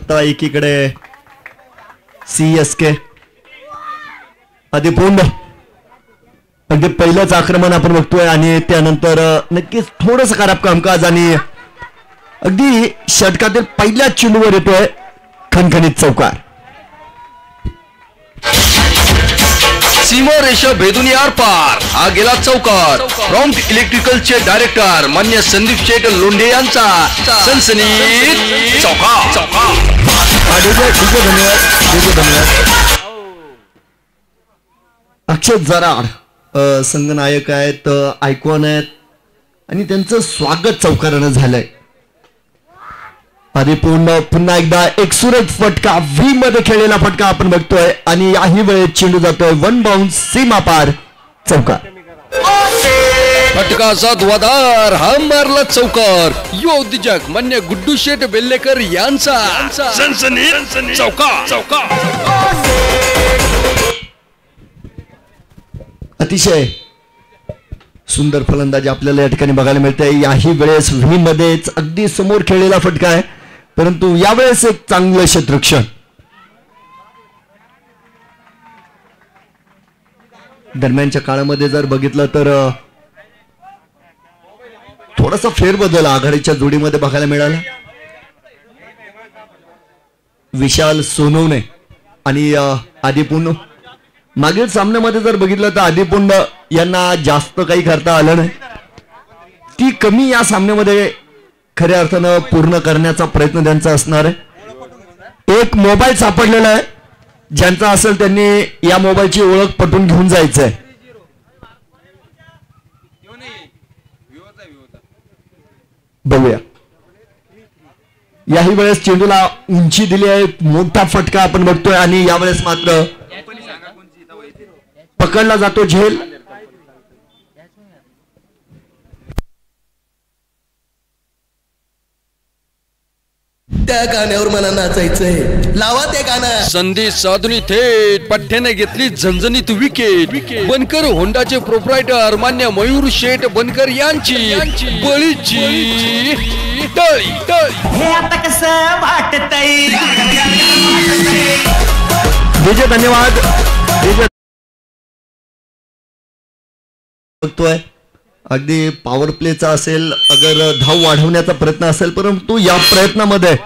शकता एकीकडे CSK आदिपुंड अगदी पहिलंच आक्रमण आपण बघतोय आणि त्यानंतर नक्कीच थोडंसं खराब कामकाज आणि अगदी षटकातील पहिल्याच चेंडूवर येतोय खणखणीत चौकार. सीमारेषा भेदून आर पार हा गेला चौकार. प्रॉम्प्ट इलेक्ट्रिकलचे डायरेक्टर मान्य संदीप शेठ लोंढे यांचा सनसनीत चौकार. अक्षय जराड संघनायक आहेत, आयकॉन आहेत आणि त्यांचं स्वागत चौकारानं झालंय. आदिपुंड पुन्हा एकदा एक सुरेख फटका व्ही मध्ये खेळलेला फटका आपण बघतोय आणि याही वेळेत चेंडू जातोय वन बाउन्स सीमा पार चौकार. फटकाचा धुवाधार हा मारला चौकार. युवा उद्योजक मान्य गुड्डू शेठ बेल्लेकर यांचा सनसनीत चौकार. अतिशय सुंदर फलंदाजी आपल्याला या ठिकाणी बघायला मिळते. याही वेळेस व्ही मध्येच अगदी समोर खेळलेला फटका आहे, परंतु यावेळेस एक चांगलं क्षेत्ररक्षण. दरम्यानच्या काळामध्ये जर बघितलं तर थोडासा फेरबदल आघाडीच्या जोडीमध्ये बघायला मिळाला. विशाल सोनवणे आणि आदिपुंड. मागील सामन्यामध्ये जर बघितलं तर आदिपुंड यांना जास्त काही करता आलं नाही. ती कमी या सामन्यामध्ये खऱ्या अर्थानं पूर्ण करण्याचा प्रयत्न त्यांचा असणार आहे. एक मोबाईल सापडलेला आहे, ज्यांचा असेल त्यांनी या मोबाईलची ओळख पटवून घेऊन जायचंय. बघूया. याही वेळेस चेंडूला उंची दिली आहे, मोठा फटका आपण बघतोय आणि यावेळेस मात्र पकडला जातो झेल. त्या गाण्यावर मला नाचायचंय, लावा ते गाणं. संधी साधुनी थेट पठ्ठ्याने घेतली झणझणीत विकेट. बनकर होंडाचे प्रोप्रायटर मान्य मयूर शेठ बनकर यांची बळीची टळी. हे आता कसं वाटतंय. विजय धन्यवाद. बघतोय अगदी पॉवर प्लेचा असेल, अगर धाव वाढवण्याचा प्रयत्न असेल, परंतु या प्रयत्नामध्ये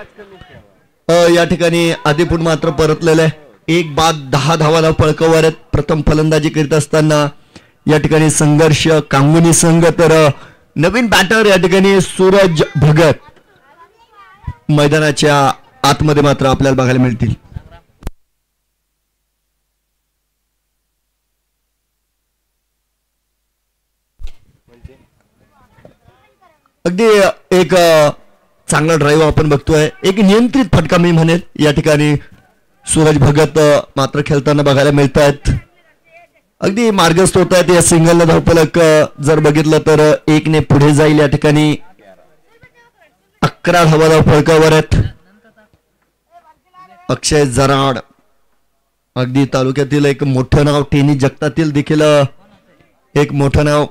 या ठिकाणी आदिपुंड मात्र परतलेलं आहे. 1 बाद 10 धावाला फळकावर आहेत. प्रथम फलंदाजी करीत असताना या ठिकाणी संघर्ष कांगुनी संघ, तर नवीन बॅटर या ठिकाणी सूरज भगत मैदानाच्या आतमध्ये मात्र आपल्याला बघायला मिळतील. अगदी एक चांगला ड्राईव्ह आपण बघतोय. एक नियंत्रित फटका मी म्हणेल या ठिकाणी सूरज भगत मात्र खेळताना बघायला मिळत आहेत. अगदी मार्गस्थ होत आहेत. या सिंगलला धावफलक जर बघितलं तर 1 ने पुढे जाईल. या ठिकाणी 11 धावा धावफलकावर आहेत. अक्षय जराड अगदी तालुक्यातील एक मोठं नाव, टेनिस जगतातील देखील एक मोठं नाव.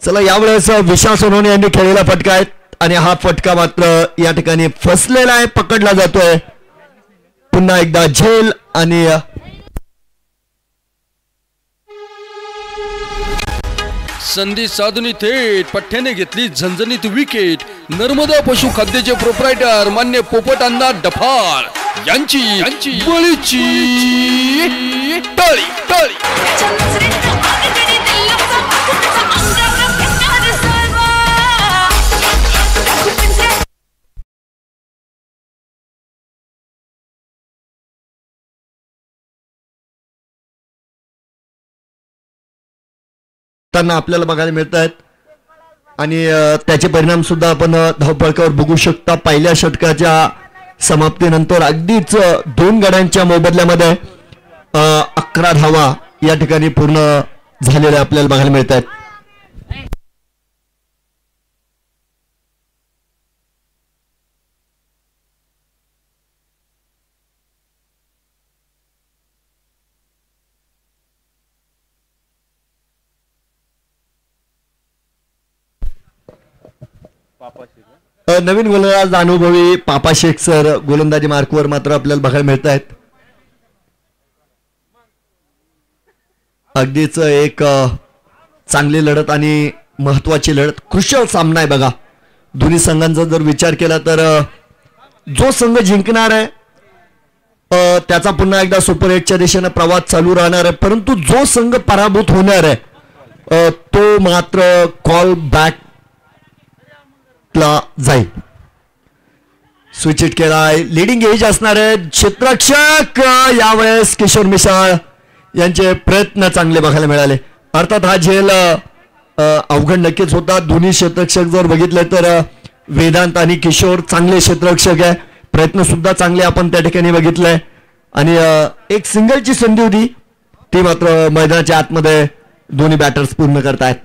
चला, यावेळेस विशाल सोनवणे यांनी खेळलेला फटका आहे आणि हा फटका मात्र या ठिकाणी फसलेला आहे, पकडला जातोय. पुन्हा एकदा झेल आणि संधी साधुनी थेट पठ्ठ्याने घेतली झणझणीत विकेट. नर्मदा पशु खाद्याचे प्रोप्रायटर मान्य पोपट अण्णा डफाळ यांची बळीची टळी. आपल्याला बघायला मिळत आहेत आणि त्याचे परिणाम सुद्धा आपण धावफलकावर बघू शकता. पहिल्या षटकाच्या समाप्तीनंतर अगदीच 2 गड्यांच्या मोबदल्यामध्ये 11 धावा या ठिकाणी पूर्ण झालेल्या आपल्याला बघायला मिळत आहेत. नवीन गोलंदाज अनुभवी पापा शेख सर गोलंदाजी मार्कवर मात्र आपल्याला बघायला मिळत आहेत. अगदीच एक चांगली लढत आणि महत्वाची लढत, क्रुशियल सामना आहे बघा. दोन्ही संघांचा जर विचार केला तर जो संघ जिंकणार आहे त्याचा पुन्हा एकदा सुपर 8च्या दिशेने प्रवास चालू राहणार आहे, परंतु जो संघ पराभूत होणार आहे तो मात्र कॉल बॅक ला जाईल. स्विच इट केलाय. लिडिंग एज असणार आहे क्षेत्ररक्षक यावेळेस किशोर मिसाळ यांचे प्रयत्न चांगले बघायला मिळाले. अर्थात हा झेल अवघड नक्कीच होता. दोन्ही क्षेत्ररक्षक जर बघितले तर वेदांत आणि किशोर चांगले क्षेत्ररक्षक आहे, प्रयत्न सुद्धा चांगले आपण त्या ठिकाणी बघितलंय. आणि एक सिंगलची संधी होती ती मात्र मैदानाच्या आतमध्ये दोन्ही बॅटर्स पूर्ण करतायत.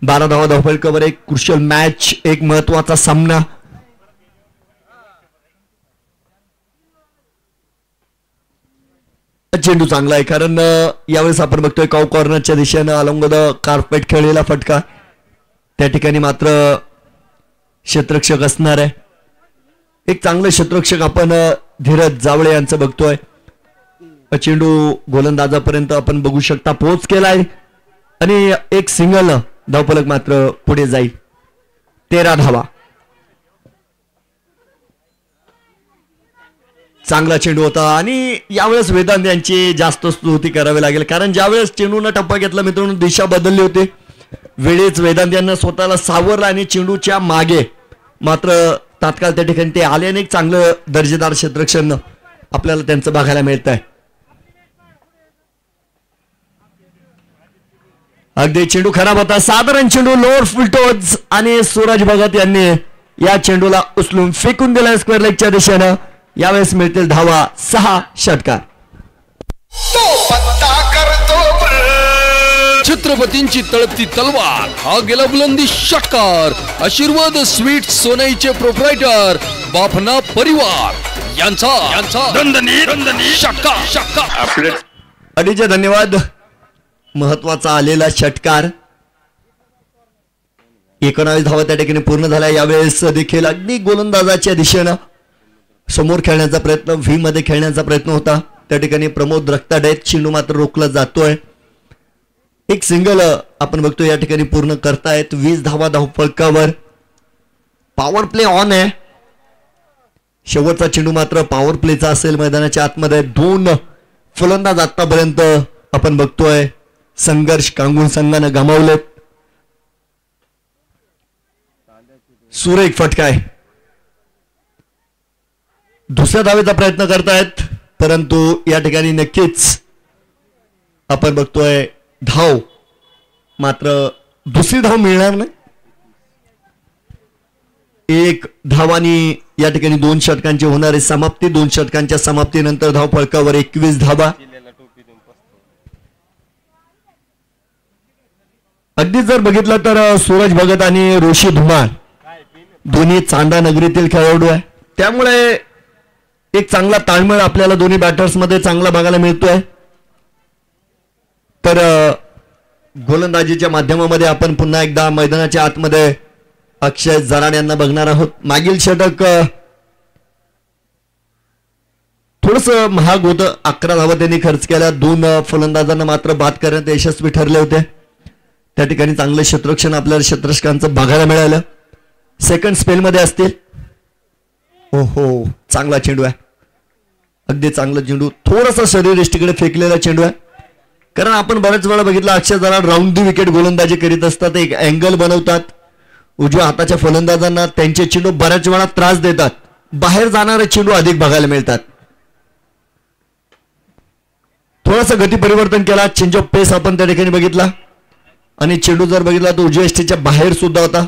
12 धावा धावफलकावर एक क्रुशियल मॅच, एक महत्वाचा सामना. चेंडू चांगला आहे कारण यावेळेस आपण बघतोय काउ कॉर्नरच्या दिशेनं अलॉंग द कार्पेट खेळलेला फटका. त्या ठिकाणी मात्र क्षेत्ररक्षक असणार आहे. एक चांगले क्षेत्ररक्षक आपण धीरज जावळे यांचं बघतोय. चेंडू गोलंदाजापर्यंत आपण बघू शकता पोच केलाय आणि एक सिंगल धावफलक मात्र पुढे जाईल. 13 धावा. चांगला चेंडू होता आणि यावेळेस वेदांत यांची जास्त स्तुती करावी लागेल कारण ज्यावेळेस चेंडूनं टप्पा घेतला मित्रांनो दिशा बदलली होती. वेळेच वेदांत यांना स्वतःला सावरला आणि चेंडूच्या मागे मात्र तात्काळ त्या ठिकाणी ते आले आणि एक चांगलं दर्जेदार क्षेत्ररक्षण आपल्याला त्यांचं बघायला मिळत आहे. अगदी चेंडू खराब होता, साधारण चेंडू लोअर फुलटोज आणि सूरज भगत यांनी या चेंडूला उचलून फेकून दिला स्क्वेअर लेगच्या दिशेनं. यावेळेस मिळतील धावा 6 षटकार. छत्रपतींची तळपती तलवार हा गेला बुलंदी षटकार. आशीर्वाद स्वीट सोनाईचे प्रोप्रायटर बाफना परिवार यांचा दणदणी षटकार. अडीचे धन्यवाद. महत्वाचा आलेला षटकार. 19 धावा त्या ठिकाणी पूर्ण झाल्या. यावेळेस देखील अगदी गोलंदाजाच्या दिशेनं समोर खेळण्याचा प्रयत्न, व्ही मध्ये खेळण्याचा प्रयत्न होता. त्या ठिकाणी प्रमोद रक्ताडे चेंडू मात्र रोखला जातोय. एक सिंगल आपण बघतो या ठिकाणी पूर्ण करतायत. 20 धावा धावफलकावर. पॉवर प्ले ऑन आहे. शेवटचा चेंडू मात्र पॉवर प्लेचा असेल मैदानाच्या आतमध्ये. 2 फलंदाज आतापर्यंत आपण बघतोय संघर्ष कांगून संघानं गमावलेत. सुरेख फटका आहे. दुसऱ्या धावेचा प्रयत्न करतायत परंतु या ठिकाणी नक्कीच आपण बघतोय धाव मात्र दुसरी धाव मिळणार नाही. 1 धावानी या ठिकाणी 2 षटकांची होणारी समाप्ती. 2 षटकांच्या समाप्तीनंतर धाव फलकावर 21 धावा. अगदी जर बघितलं तर सूरज भगत आणि ऋषी धुमाळ दोन्ही चांदा नगरीतील खेळाडू आहे, त्यामुळे एक चांगला ताळमेळ आपल्याला दोन्ही बॅटर्स मध्ये चांगला बघायला मिळतोय. तर गोलंदाजीच्या माध्यमामध्ये आपण पुन्हा एकदा मैदानाच्या आतमध्ये अक्षय जराड यांना बघणार आहोत. मागील षटक थोडस महाग होतं. 11 धावा त्यांनी खर्च केल्या. 2 फलंदाजांना मात्र बाद करण्यात यशस्वी ठरले होते. त्या ठिकाणी चांगलं क्षेत्ररक्षण आपल्याला क्षेत्ररक्षकांचं बघायला मिळालं. सेकंड स्पेल मध्ये असतील. हो चांगला चेंडू आहे. अगदी चांगला चेंडू. थोडासा शरीर यष्टीकडे फेकलेला चेंडू आहे कारण आपण बऱ्याच वेळा बघितलं अक्षय जराड राऊंड दी विकेट गोलंदाजी करीत असतात. एक अँगल बनवतात. उजव्या हाताच्या फलंदाजांना त्यांचे चेंडू बऱ्याच वेळा त्रास देतात. बाहेर जाणारे चेंडू अधिक बघायला मिळतात. थोडासा गती परिवर्तन केला. चेंज ऑफ पेस आपण त्या ठिकाणी बघितला आणि चेंडू जर बघितला तर उजव्या यष्टीच्या बाहेर सुद्धा होता.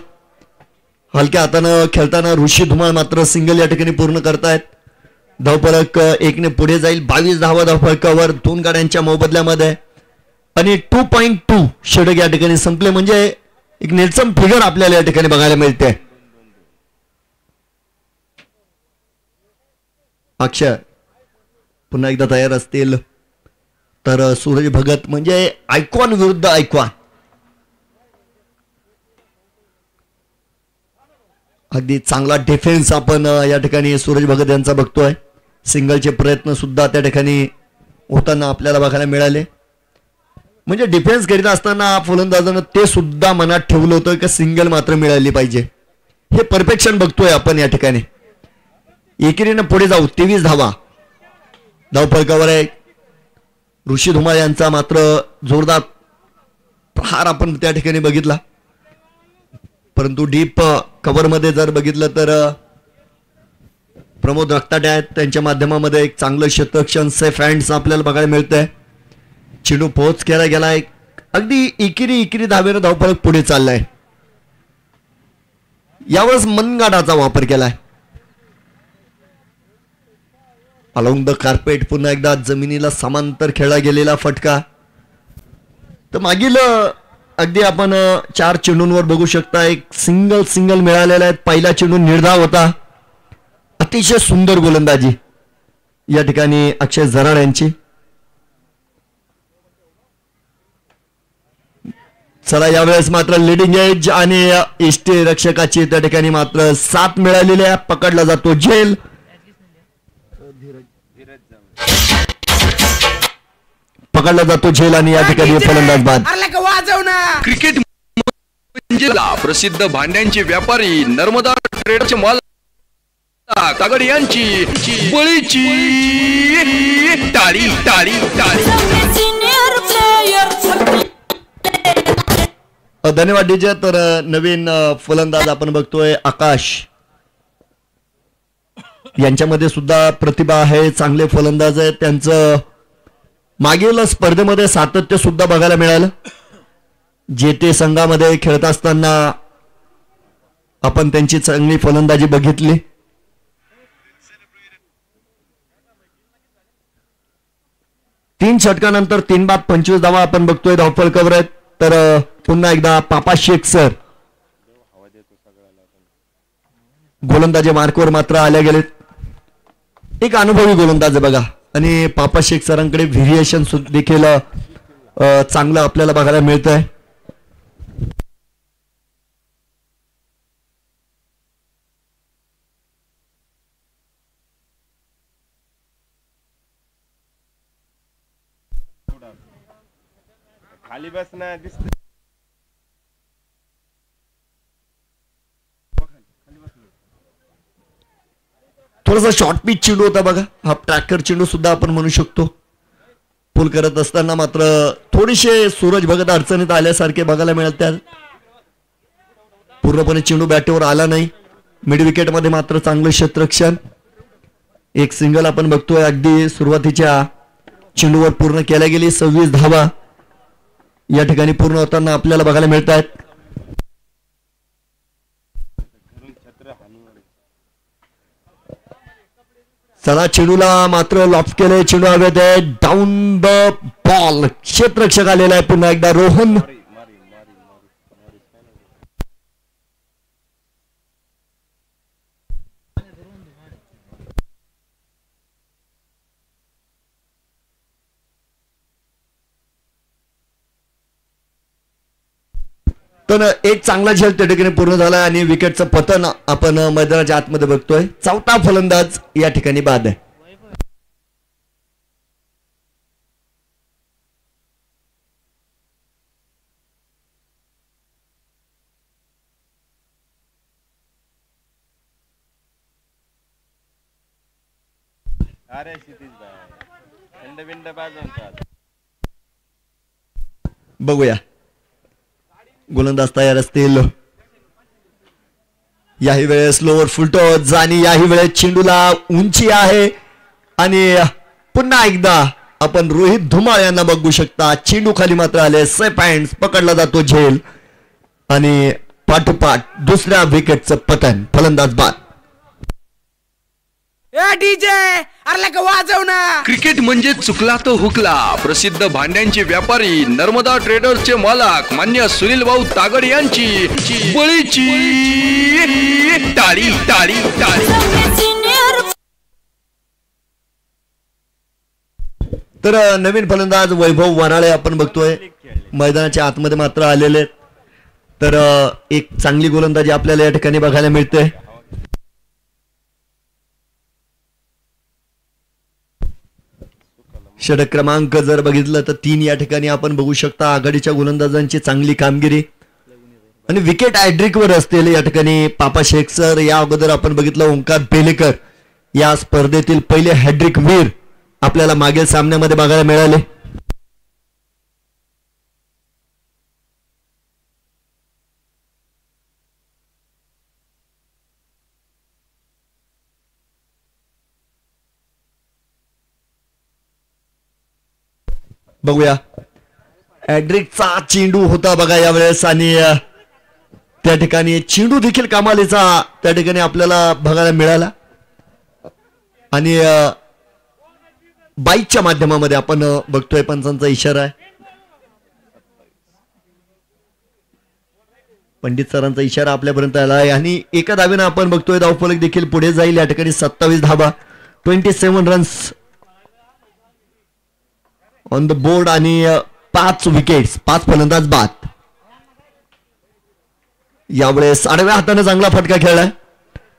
हलक्या हातानं खेळताना ऋषी धुमाळ मात्र सिंगल या ठिकाणी पूर्ण करतायत. धावफलक 1 ने पुढे जाईल. 22 धावा धावफलकावर 2 गाड्यांच्या मोबदल्यामध्ये आणि 2.2 षटक या ठिकाणी संपले. म्हणजे एक नेल्सन फिगर आपल्याला या ठिकाणी बघायला मिळते. अक्षय पुन्हा एकदा तयार असतील तर सूरज भगत म्हणजे आयकॉन विरुद्ध आयकॉन. अगदी चांगला डिफेन्स आपण या ठिकाणी सूरज भगत यांचा बघतोय. सिंगलचे प्रयत्न सुद्धा त्या ठिकाणी होताना आपल्याला बघायला मिळाले. म्हणजे डिफेन्स करीत असताना फलंदाजानं ते सुद्धा मनात ठेवलं होतं की सिंगल मात्र मिळाली पाहिजे. हे परफेक्शन बघतोय आपण या ठिकाणी. एकेरीनं पुढे जाऊ. 23 धावा धावफलकावर आहे. ऋषी धुमाळ यांचा मात्र जोरदार प्रहार आपण त्या ठिकाणी बघितला. परंतु डीप कव्हरमध्ये जर बघितलं तर प्रमोद रक्ताटे आहेत. त्यांच्या माध्यमामध्ये एक चांगलं क्षेत्ररक्षण सेफ हँड्स आपल्याला बघायला मिळतंय. चेंडू पोहोच केला गेलाय. अगदी इकिरी धावेनं धावफलक पुढे चाललाय. यावेळेस मनगाडाचा वापर केलाय. अलॉंग द कार्पेट पुन्हा एकदा जमिनीला समांतर खेळला गेलेला फटका. तर मागील अगदी आपण 4 चेंडूंवर बघू शकता एक सिंगल मिळालेला आहे. पहिला चेंडू निर्धाव होता. अतिशय सुंदर गोलंदाजी या ठिकाणी अक्षय झराड यांची. चला यावेळेस मात्र लिडिंग एज आणि इष्टी रक्षकाची त्या ठिकाणी मात्र साथ मिळालेली आहे. पकडला जातो झेल. पकडला जातो झेल आणि या ठिकाणी फलंदाज बाद. क्रिकेट म्हणजे प्रसिद्ध भांड्यांचे व्यापारी नर्मदा ट्रेडर्सचे मालक तागड यांची बळीची टाळी टाळी टाळी. धन्यवाद डीजे. तर नवीन फलंदाज आपण बघतोय आकाश. यांच्यामध्ये सुद्धा प्रतिभा आहे. चांगले फलंदाज आहेत. त्यांचं मागील स्पर्धेमध्ये सातत्य सुद्धा बघायला मिळालं. जेते संघामध्ये खेळत असताना आपण त्यांची चांगली फलंदाजी बघितली. तीन षटकानंतर 3 बाद 25 धावा आपण बघतोय धावफलकावर आहेत. तर पुन्हा एकदा पापा शेख सर गोलंदाजी मार्कवर मात्र आल्या गेलेत. एक अनुभवी गोलंदाज बघा. आणि पापा शेख सरांकडे व्हेरिएशन देखील चांगलं आपल्याला बघायला मिळत आहे. खाली बस ना दिसत. थोडासा शॉर्ट पिच चेंडू होता बघा. हा ट्रॅकर चेंडू सुद्धा आपण म्हणू शकतो. पुल करत असताना मात्र थोडेसे सूरज भगत अडचणीत आल्यासारखे बघायला मिळतात. पूर्णपणे चेंडू बॅटवर आला नाही. मिड विकेट मध्ये मात्र चांगलं क्षेत्ररक्षण. एक सिंगल आपण बघतोय अगदी सुरुवातीच्या चेंडूवर पूर्ण केल्या गेली. 26 धावा या ठिकाणी पूर्ण होताना आपल्याला बघायला मिळत आहेत. चला चेंडूला मात्र लॉफ्ट केले. चेंडू हवेत आहे. Down the ball. क्षेत्ररक्षक आलेला आहे पुन्हा एकदा रोहन. तर एक चांगला झेल त्या ठिकाणी पूर्ण झाला आणि विकेटचं पतन आपण मैदानाच्या आतमध्ये बघतोय. चौथा फलंदाज या ठिकाणी बाद आहे. अरे क्षितिज भाई थंड बिंड बाजून बघूया गोलंदाज तयार असतील. याही वेळेस लोअर फुलटॉस आणि याही वेळेस चेंडूला उंची आहे. आणि पुन्हा एकदा आपण रोहित धुमाळ यांना बघू शकता. चेंडू खाली मात्र आले. Safe hands. पकडला जातो झेल आणि पाठोपाठ दुसऱ्या विकेटचं पतन. फलंदाज बाद. क्रिकेट म्हणजे चुकला तो हुकला. प्रसिद्ध भांड्यांचे व्यापारी नर्मदा ट्रेडर्सचे मालक मान्य सुनील भाऊ तागड यांची बळीची टाळी टाळी टाळी. तर नवीन फलंदाज वैभव वराळे आपण बघतोय मैदानाच्या आतमध्ये मात्र आलेले. तर एक चांगली गोलंदाजी आपल्याला या ठिकाणी बघायला मिळते. षटक क्रमांक जर बघितलं तर 3 या ठिकाणी आपण बघू शकता आघाडीच्या गोलंदाजांची चांगली कामगिरी आणि विकेट हॅट्रिकवर असलेले या ठिकाणी पापा शेख सर. या अगोदर आपण बघितलं ओंकार बेलेकर या स्पर्धेतील पहिले हॅट्रिक वीर आपल्याला मागील सामन्यामध्ये बघायला मिळाले. बघूया हॅट्रिकचा चेंडू होता बघा यावेळेस आणि त्या ठिकाणी चेंडू देखील कमालीचा त्या ठिकाणी आपल्याला बघायला मिळाला आणि बाईकच्या माध्यमामध्ये आपण बघतोय पंचांचा इशारा आहे. पंडित सरांचा इशारा आपल्यापर्यंत आला आहे आणि एका धावेनं आपण बघतोय धावफलक देखील पुढे जाईल. या ठिकाणी 27 धावा 27 रन्स ऑन द बोर्ड आणि 5 विकेट्स 5 फलंदाज बाद. यावेळेस आडव्या हाताने चांगला फटका खेळलाय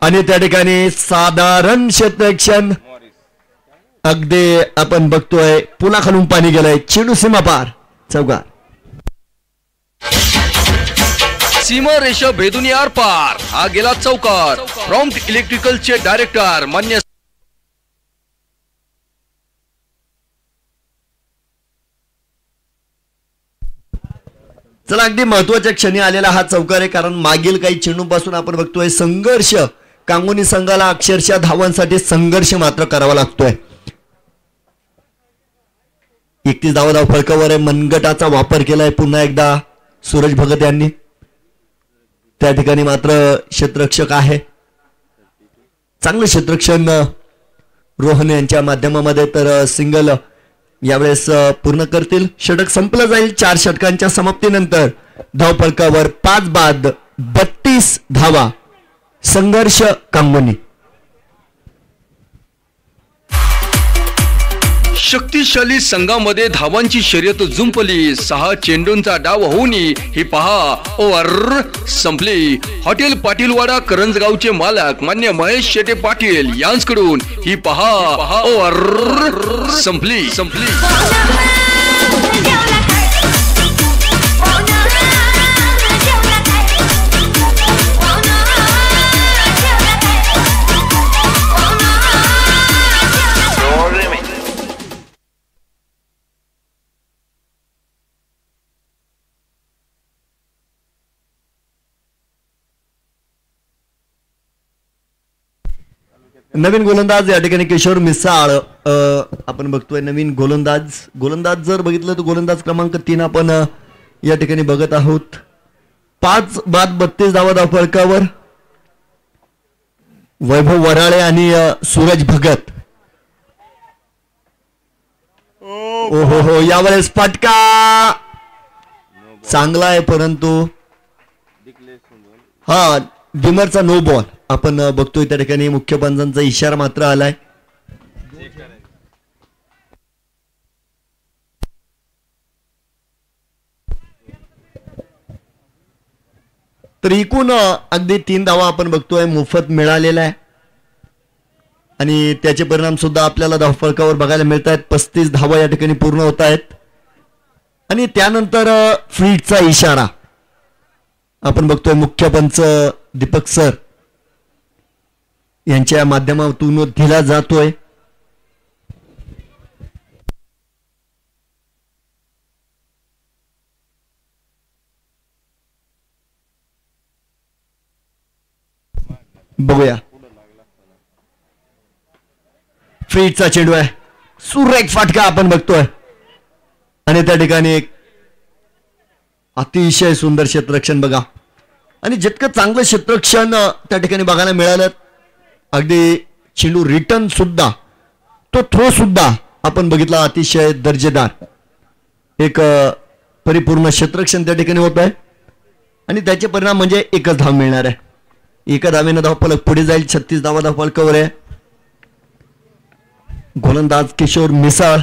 आणि त्या ठिकाणी साधारण क्षेत्ररक्षण अगदी आपण बघतोय पुलाखालून पाणी गेलंय. चेंडू सीमा पार चौकार. सीमा रेषा भेदून आर पार हा गेला चौकार. प्रॉम्प्ट इलेक्ट्रिकलचे डायरेक्टर मान्य चला अगदी महत्वाच्या क्षणी आलेला हा चौकार आहे कारण मागील काही चेंडूपासून आपण बघतोय संघर्ष कांगोनी संघाला अक्षरशः धावांसाठी संघर्ष मात्र करावा लागतोय. 31 धाव फलकावर मनगटाचा वापर केलाय पुन्हा एकदा सूरज भगत यांनी. त्या ठिकाणी मात्र क्षेत्ररक्षक आहे चांगलं क्षेत्ररक्षण रोहन यांच्या माध्यमामध्ये तर सिंगल यावेळेस पूर्ण करतील. षटक संपलं जाईल 4 षटकांच्या समाप्तीनंतर. धावफलकावर 5 बाद 32 धावा संघर्ष कांगोनी. शक्तिशाली संघामध्ये धावांची शर्यत जुंपली. 6 चेंडूंचा डाव होऊन ही पहा ओव्हर संपली. हॉटेल पाटीलवाडा करंजगावचे मालक मान्य महेश शेटे पाटील यांच्याकडून ही पहा ओव्हर संपली. नवीन गोलंदाज या ठिकाणी किशोर मिसाळ आपण बघतोय. नवीन गोलंदाज जर बघितलं तर गोलंदाज क्रमांक 3 आपण या ठिकाणी बघत आहोत. 5 बाद 32 धावा धावफलकावर वैभव वराळे आणि सूरज भगत. हो यावेळेस फटका चांगला आहे परंतु हा डिमरचा नो बॉल आपण बघतोय. त्या ठिकाणी मुख्य पंचांचा इशारा मात्र आलाय. तर एकूण अगदी 3 धावा आपण बघतोय मोफत मिळालेला आहे आणि त्याचे परिणाम सुद्धा आपल्याला धावफलकावर बघायला मिळत आहेत. 35 धावा या ठिकाणी पूर्ण होत आहेत आणि त्यानंतर फ्रीडचा इशारा आपण बघतोय मुख्य पंच दीपक सर यांच्या माध्यमातून दिला जातोय. बघूया फ्रीडचा चेंडू आहे सुरेख फटका आपण बघतोय आणि त्या ठिकाणी एक अतिशय सुंदर क्षेत्ररक्षण बघा आणि जितकं चांगलं क्षेत्ररक्षण त्या ठिकाणी बघायला मिळालं अगदी चेंडू रिटर्न सुद्धा तो थ्रो सुद्धा आपण बघितला अतिशय दर्जेदार एक परिपूर्ण क्षेत्ररक्षण त्या ठिकाणी होत आहे आणि त्याचे परिणाम म्हणजे एकच धाव मिळणार आहे. एका धावेनं धावफलक पुढे जाईल. 36 धावा धावफलकावर आहे. गोलंदाज किशोर मिसाळ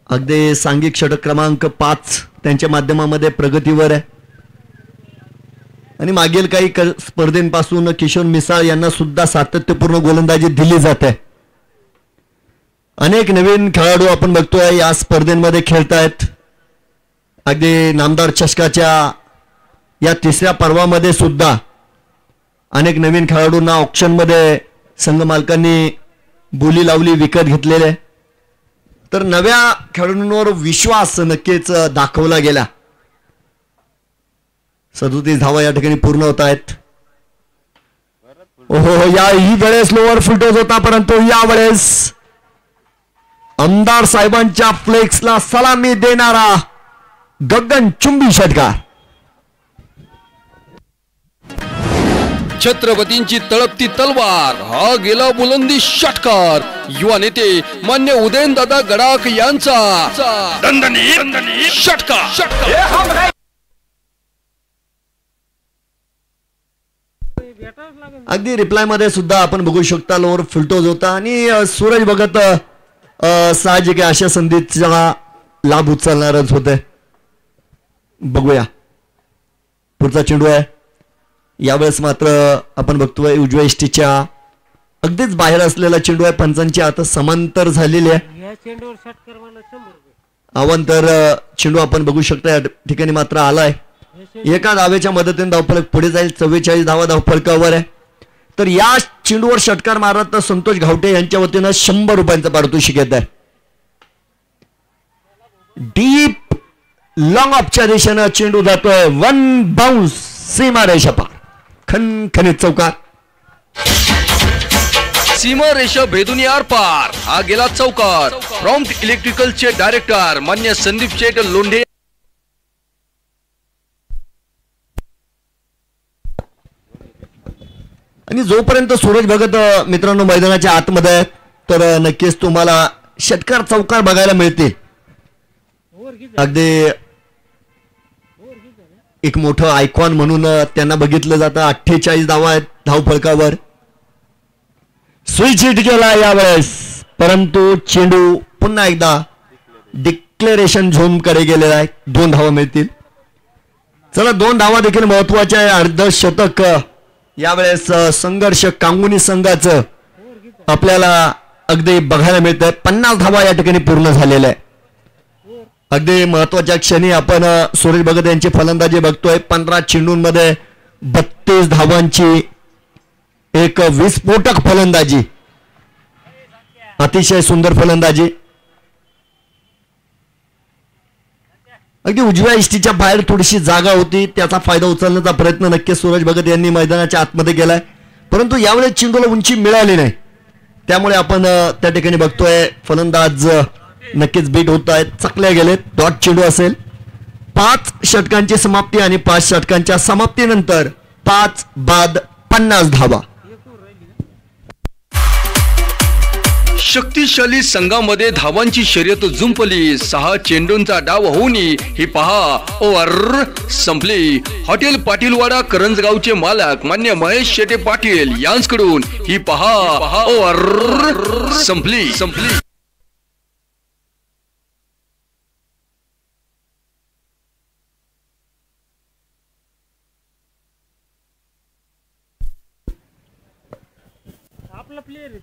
अगदी सांघिक षटक क्रमांक 5 त्यांच्या माध्यमामध्ये प्रगतीवर आहे आणि मागील काही स्पर्धेपासून किशोर मिसाळ यांना सुद्धा सातत्यपूर्ण गोलंदाजी दिली जाते. अनेक नवीन खेळाडू आपण बघतोय या स्पर्धेमध्ये खेळतायत. अगदी नामदार चषकाच्या या तिसऱ्या पर्वामध्ये सुद्धा अनेक नवीन खेळाडूंना ऑप्शनमध्ये संघ मालकांनी बोली लावली, विकत घेतलेले. तर नव्या खेळाडूंवर विश्वास नक्कीच दाखवला गेला. 37 धावा या ठिकाणी पूर्ण होत आहेत. ओहो, याही वेळेस लोअर फुलटॉस होता, परंतु यावेळेस आमदार साहेबांच्या फ्लेक्सला सलामी देणारा गगनचुंबी षटकार. छत्रपतींची तळपती तलवार हा गेला बुलंदी षटकार युवा नेते मान्य उदयनदादा गडाख यांचा दणदणीत षटकार. अगदी रिप्लाय मध्ये सुद्धा आपण बघू शकता लोअर फुलटॉस होता आणि सूरज भगत साहजिक अशा संधीचा लाभ उचलणारच होते. बघूया पुढचा चेंडू आहे. यावेळेस मात्र आपण बघतोय उजव्या इष्टीच्या अगदीच बाहेर असलेला चेंडू आहे. पंचांची आता समांतर झालेली आहे. अवांतर चेंडू आपण बघू शकता या ठिकाणी मात्र आलाय. एका धावेच्या मदतीने धावफलक पुढे जाईल. 44 धावा धावफलकावर आहे. तर या चेंडूवर षटकार मारत संतोष घावटे यांच्या वतीनं 100 रुपयांचं पारितोषिक येत आहे. डीप लॉंग ऑफच्या दिशेनं चेंडू जातोय. 1 बाउन्स सीमा रेषा पार. खणखणीत चौकार. सीमा रेषा भेदून आर पार हा गेला चौकार. प्रॉम्प्ट इलेक्ट्रिकलचे डायरेक्टर मान्य संदीप शेठ लोंढे आणि जोपर्यंत सूरज भगत मित्रांनो मैदानाच्या आतमध्ये आहेत तर नक्कीच तुम्हाला षटकार चौकार बघायला मिळतील. अगदी एक मोठं आयकॉन म्हणून त्यांना बघितलं जातं. 48 धावा आहेत धावफलकावर. स्विच हिट केला यावेळेस, परंतु चेंडू पुन्हा एकदा डिक्लेरेशन झोन कडे गेलेला आहे. 2 धावा मिळतील. चला 2 धावा देखील महत्वाच्या आहे. अर्धशतक यावेळेस संघर्ष कांगुनी संघाचं आपल्याला अगदी बघायला मिळतंय. 50 धावा या ठिकाणी पूर्ण झालेल्या आहे. अगदी महत्वाच्या क्षणी आपण सूरज भगत यांची फलंदाजी बघतोय. 15 चेंडूंमध्ये 32 धावांची एक विस्फोटक फलंदाजी, अतिशय सुंदर फलंदाजी. अगदी उजव्या इष्टीच्या बाहेर थोडीशी जागा होती, त्याचा फायदा उचलण्याचा प्रयत्न नक्कीच सूरज भगत यांनी मैदानाच्या आतमध्ये केलाय. परंतु यावेळेस चेंडूला उंची मिळाली नाही, त्यामुळे आपण त्या ठिकाणी बघतोय फलंदाज नक्कीच बीट होत आहेत. चकले गेलेत. डॉट चेंडू असेल. 5 षटकांची समाप्ती आणि 5 षटकांच्या समाप्तीनंतर 5 बाद 50 धावा. शक्तिशाली संघामध्ये धावांची शर्यत जुंपली. 6 चेंडूंचा डाव होऊन ही पहा ओव्हर संपली. हॉटेल पाटीलवाडा करंजगावचे मालक मान्य महेश शेटे पाटील यांच्याकडून ही पहा ओव्हर संपली.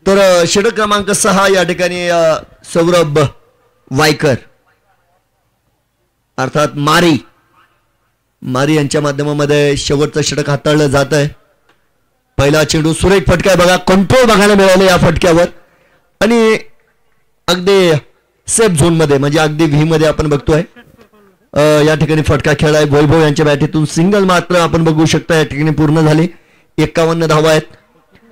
तर षटक क्रमांक 6 या ठिकाणी सौरभ वायकर अर्थात मारी यांच्या माध्यमामध्ये शेवटचं षटक हाताळलं जात आहे. पहिला चेंडू सुरेख फटका आहे बघा. कंट्रोल बघायला मिळाले या फटक्यावर आणि अगदी सेफ झोन मध्ये म्हणजे अगदी व्ही मध्ये आपण बघतोय या ठिकाणी फटका खेळाय. वैभव यांच्या बॅटीतून सिंगल मात्र आपण बघू शकता या ठिकाणी पूर्ण झाली. 51 धावा आहेत.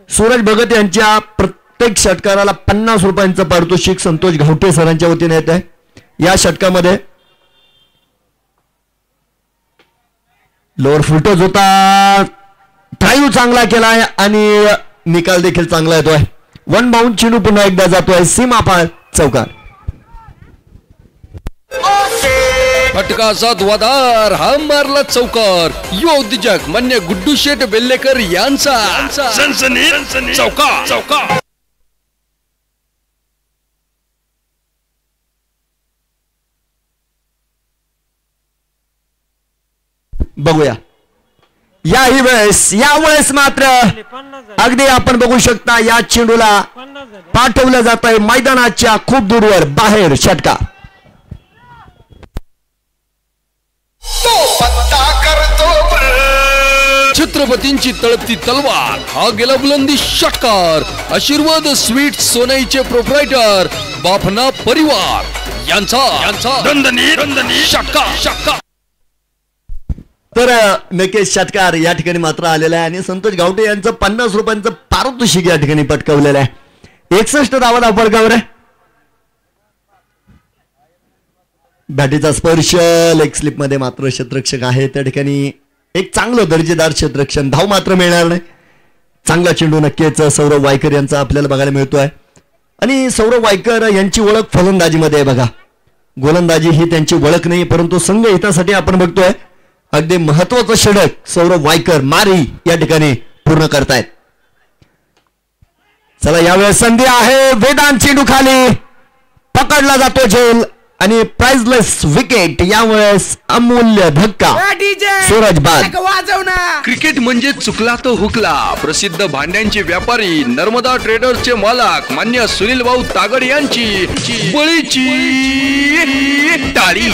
सूरज भगत यांच्या प्रत्येक षटकाराला 50 रुपयांचं पारितोषिक संतोष घावटे सरांच्या वतीने येत आहे. या षटकामध्ये लोअर फुलटॉस होता. ड्राईव्ह चांगला केलाय आणि निकाल देखील चांगला येतोय. 1 बाउंड चेंडू पुन्हा एकदा जातोय सीमा पार चौकार. फटकाचा धुवाधार हा मारला चौकार. युवा उद्योजक मान्य गुड्डू शेठ बेल्लेकर यांचा सनसनीत चौकार. बघूया यावेळेस मात्र अगदी आपण बघू शकता या चेंडूला पाठवलं जात आहे मैदानाच्या खूप दूरवर बाहेर. षटकार. छत्रपतींची तळपती तलवार हा गेला बुलंदी षटकार. आशीर्वाद स्वीट सोनईचे प्रोप्रायटर बाफना परिवार यांचा दणदणीत षटकार. तर नक्कीच षटकार या ठिकाणी मात्र आलेला आहे आणि संतोष गावटे यांचं 50 रुपयांचं पारितोषिक या ठिकाणी पटकावलेलं आहे. 61 धावा धावफलकावर आहे. बॅटीचा स्पर्श. लेग स्लिप मध्ये मात्र क्षेत्ररक्षक आहे त्या ठिकाणी. एक चांगलं दर्जेदार क्षेत्ररक्षण. धाव मात्र मिळणार नाही. चांगला चेंडू नक्कीच सौरभ वायकर यांचा आपल्याला बघायला मिळतोय आणि सौरभ वायकर यांची ओळख फलंदाजीमध्ये आहे बघा. गोलंदाजी ही त्यांची ओळख नाही, परंतु संघ हितासाठी आपण बघतोय अगदी महत्वाचं षटक सौरभ वायकर मारी या ठिकाणी पूर्ण करतायत. चला यावेळेस संधी आहे. वेदांत चेंडू खाली पकडला जातो झेल आणि प्राइजलेस विकेट. यावेळेस अमूल्य धक्का. सूरज बाद. क्रिकेट म्हणजे चुकला तो हुकला. प्रसिद्ध भांड्यांचे व्यापारी नर्मदा ट्रेडर्सचे मालक मान्य सुनील भाऊ तागड यांची बळीची टाळी.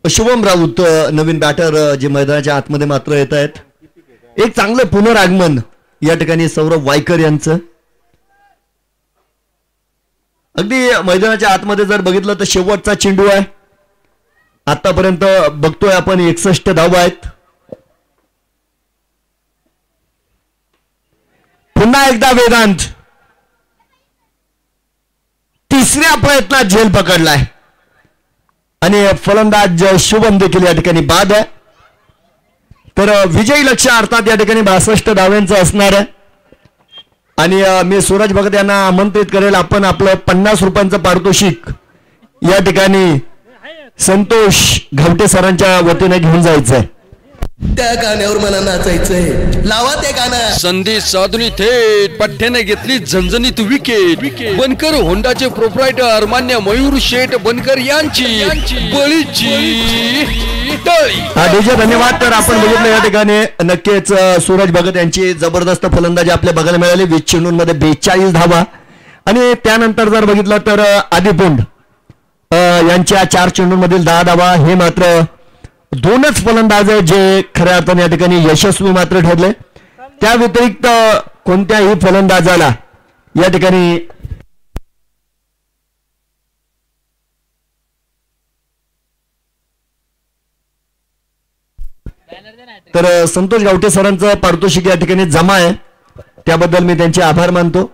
शुभम राऊत नवीन बॅटर जे मैदानाच्या आतमध्ये मात्र येत आहेत. एक चांगलं पुनरागमन या ठिकाणी सौरभ वायकर यांचं. अगदी मैदानाच्या आतमध्ये जर बघितलं तर शेवटचा चेंडू आहे. आतापर्यंत बघतोय आपण 61 धावा आहेत. पुन्हा एकदा वेदांत तिसऱ्या प्रयत्नात झेल पकडलाय आणि फलंदाज शुभम देखील या ठिकाणी बाद आहे. तर विजयी लक्ष्य अर्थात या ठिकाणी 62 धाव्यांचं असणार आहे आणि मी सूरज भगत यांना आमंत्रित करेल. आपण आपलं 50 रुपयांचं पारितोषिक या ठिकाणी संतोष घावटे सरांच्या वतीने घेऊन जायचंय. त्या गाण्यावर मला नाचायचंय. लावा ते गाणं. संधी साधुनी थेट पठ्ठ्याने घेतली झणझणीत विकेट. बनकर होंडाचे प्रोप्रायटर मान्य मयूर शेठ बनकर यांची बळीची टाळी. डीजे धन्यवाद. तर आपण बघितलं या ठिकाणी नक्कीच सूरज भगत यांची जबरदस्त फलंदाजी आपल्या बघायला मिळाली. 20 चेंडूंमध्ये 42 धावा आणि त्यानंतर जर बघितलं तर आदिपुंड यांच्या 4 चेंडूंमधील 10 धावा. हे मात्र दोनच फलंदाज जे खऱ्या अर्थाने या ठिकाणी यशस्वी मात्र ठरले. त्या व्यतिरिक्त कोणत्याही फलंदाजाला या ठिकाणी तर संतोष गावटे सरांचं पारितोषिक या ठिकाणी जमा आहे. त्याबद्दल मी त्यांचे आभार मानतो.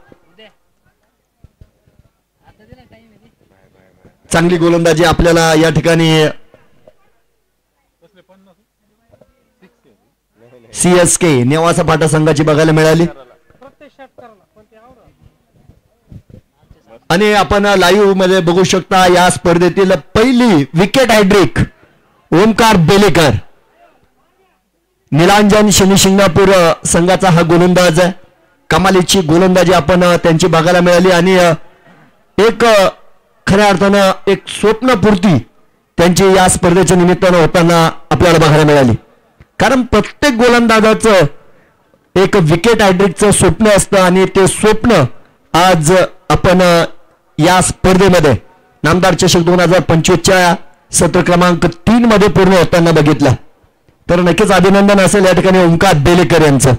चांगली गोलंदाजी आपल्याला या ठिकाणी CSK नेवासा फाटा संघाची बघायला मिळाली आणि आपण लाईव्ह मध्ये बघू शकता या स्पर्धेतील पहिली विकेट हॅट्रिक ओमकार बेलेकर. निलांजन शनी शिंगणापूर संघाचा हा गोलंदाज आहे. कमालीची गोलंदाजी आपण त्यांची बघायला मिळाली आणि एक खऱ्या अर्थानं एक स्वप्नपूर्ती त्यांची या स्पर्धेच्या निमित्तानं होताना आपल्याला बघायला मिळाली. कारण प्रत्येक गोलंदाजाचं एक विकेट हॅट्रिकचं स्वप्न असतं आणि ते स्वप्न आज आपण या स्पर्धेमध्ये नामदार चषक 2025च्या सत्र क्रमांक 3 मध्ये पूर्ण होताना बघितलं. तर नक्कीच अभिनंदन असेल या ठिकाणी ओंकार बेलेकर यांचं.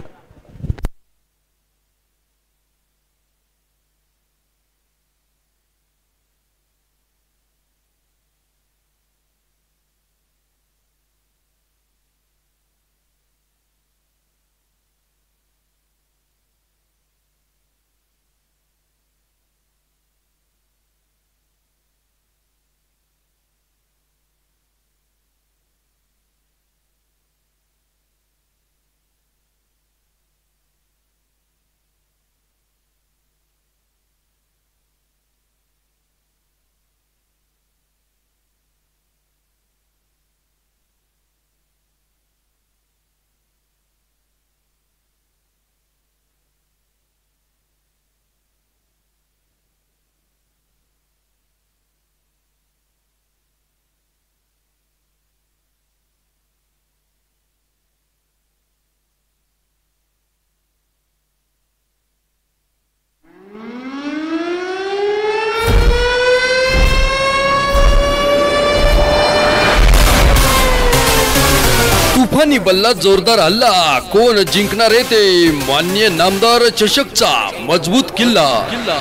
तुफानी बल्ला जोरदार हल्ला. कोण जिंकणार आहे ते मान्य नामदार चषकचा मजबूत किल्ला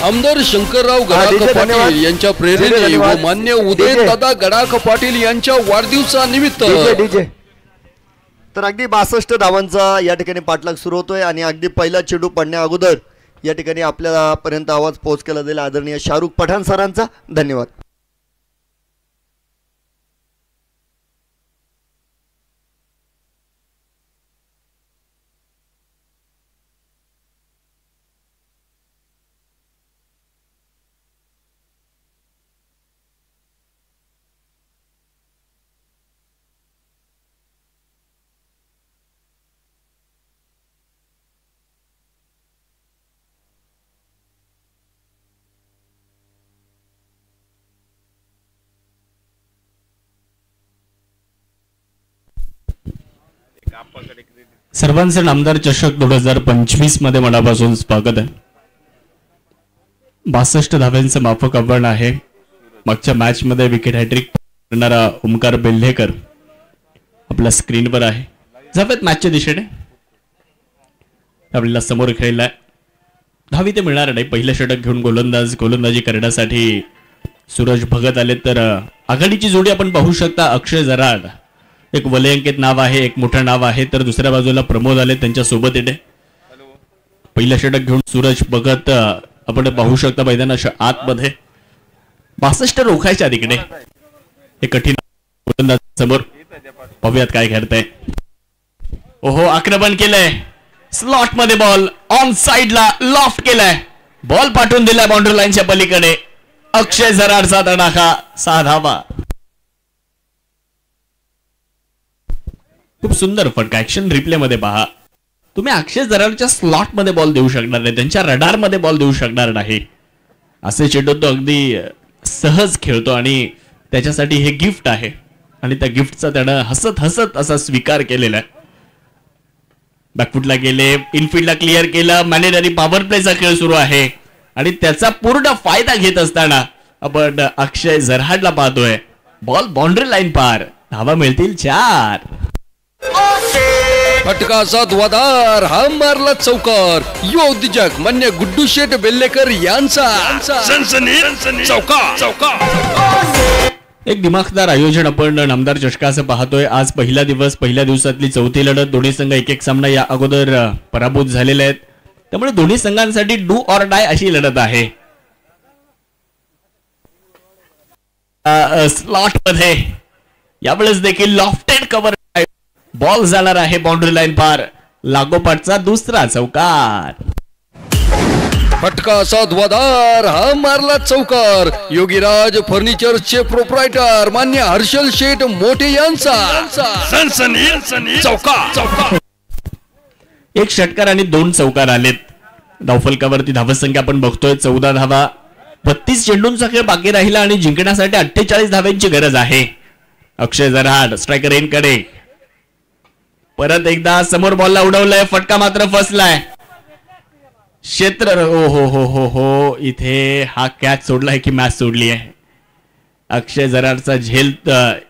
आमदार शंकरराव गडाख पाटील यांच्या प्रेरणेने व मान्य उदय दादा गडाख पाटील यांच्या वाढदिवसानिमित्त. तर अगदी 62 धावांचा या ठिकाणी पाठलाग सुरू होतोय आणि अगदी पहिला चेंडू पडण्या अगोदर या ठिकाणी आपल्यापर्यंत आवाज पोहोचला जाईल आदरणीय शाहरुख पठाण सरांचा. धन्यवाद. सर्वांचं नामदार चषक 2025 मध्ये मनापासून स्वागत आहे. 62 धाव्यांचं माफक आव्हान आहे. मागच्या मॅच मध्ये विकेट हॅट्रिक करणारा ओमकार बेल्हेकर आपल्या स्क्रीनवर आहे. जावेत मॅचच्या दिशेने आपल्याला समोर खेळलाय. धावी ते मिळणार नाही. पहिलं षटक घेऊन गोलंदाजी करण्यासाठी सूरज भगत आले. तर आघाडीची जोडी आपण पाहू शकता. अक्षय जराड एक वलयांकित नाव आहे, एक मोठं नाव आहे. तर दुसऱ्या बाजूला प्रमोद आले त्यांच्या सोबत येते. पहिलं षटक घेऊन सूरज भगत आपण पाहू शकता मैदानाच्या आतमध्ये. 62 रोखायच्या तिकडे हे कठीण गोलंदाज समोर. पाहूयात काय घडतंय. ओहो आक्रमण केलंय. स्लॉट मध्ये बॉल ऑन साइडला लॉफ्ट केलाय. बॉल पाठवून दिलाय बाउंड्री लाईनच्या पलीकडे. अक्षय जराडचा तडाखा 6 धावा. खूप सुंदर फटका. ऍक्शन रिप्ले मध्ये पहा. तुम्ही अक्षय जराडच्या स्लॉट मध्ये बॉल देऊ शकणार नाही, त्यांच्या रडार मध्ये बॉल देऊ शकणार नाही. असे चेंडू तो अगदी सहज खेळतो आणि त्याच्यासाठी हे गिफ्ट आहे आणि त्या गिफ्टचा त्यानं हसत हसत असा स्वीकार केलेला आहे. बॅकफुटला गेले, इनफिल्डला क्लिअर केलं. मॅनेजरी पॉवर प्लेचा खेळ सुरू आहे आणि त्याचा पूर्ण फायदा घेत असताना आपण अक्षय जराडला पाहतोय. बॉल बाउंड्री लाईन पार. धावा मिळतील 4. फटका धुवाधार हा मारला चौकार. योद्धिजक मान्य गुड्डू शेठ बेल्लेकर यांचा चौकार. एक दिमाखदार आयोजन आपण नामदार चषकाचं पाहतोय. आज पहिला दिवस, पहिल्या दिवसातली चौथी लढत. दोन्ही संघ एक सामना या अगोदर पराभूत झालेले आहेत. त्यामुळे दोन्ही संघांसाठी डू ऑर डाय अशी लढत आहे. स्लॉट मध्ये यावेळेस देखील लॉफ्टेड कव्हर बॉल जाणार आहे बाउंड्री लाईन पार. लागोपाठचा दुसरा चौकार. फटका धुवाधार हा मारला चौकार. योगीराज फर्निचरचे प्रोप्रायटर मान्य हर्षल शेठ मोठे यांचा चौकार. एक षटकार आणि 2 चौकार आलेत. धावफलकावरती धावसंख्या आपण बघतोय 14 धावा. 32 चेंडूंचा खेळ बाकी राहिला आणि जिंकण्यासाठी 48 धाव्यांची गरज आहे. अक्षय जराड स्ट्रायकर एनकडे परत एकदा समोर बॉलला उडवलंय. फटका मात्र फसलाय. क्षेत्र ओ हो इथे हा कॅच सोडलाय की मॅच सोडली आहे. अक्षय जराडचा झेल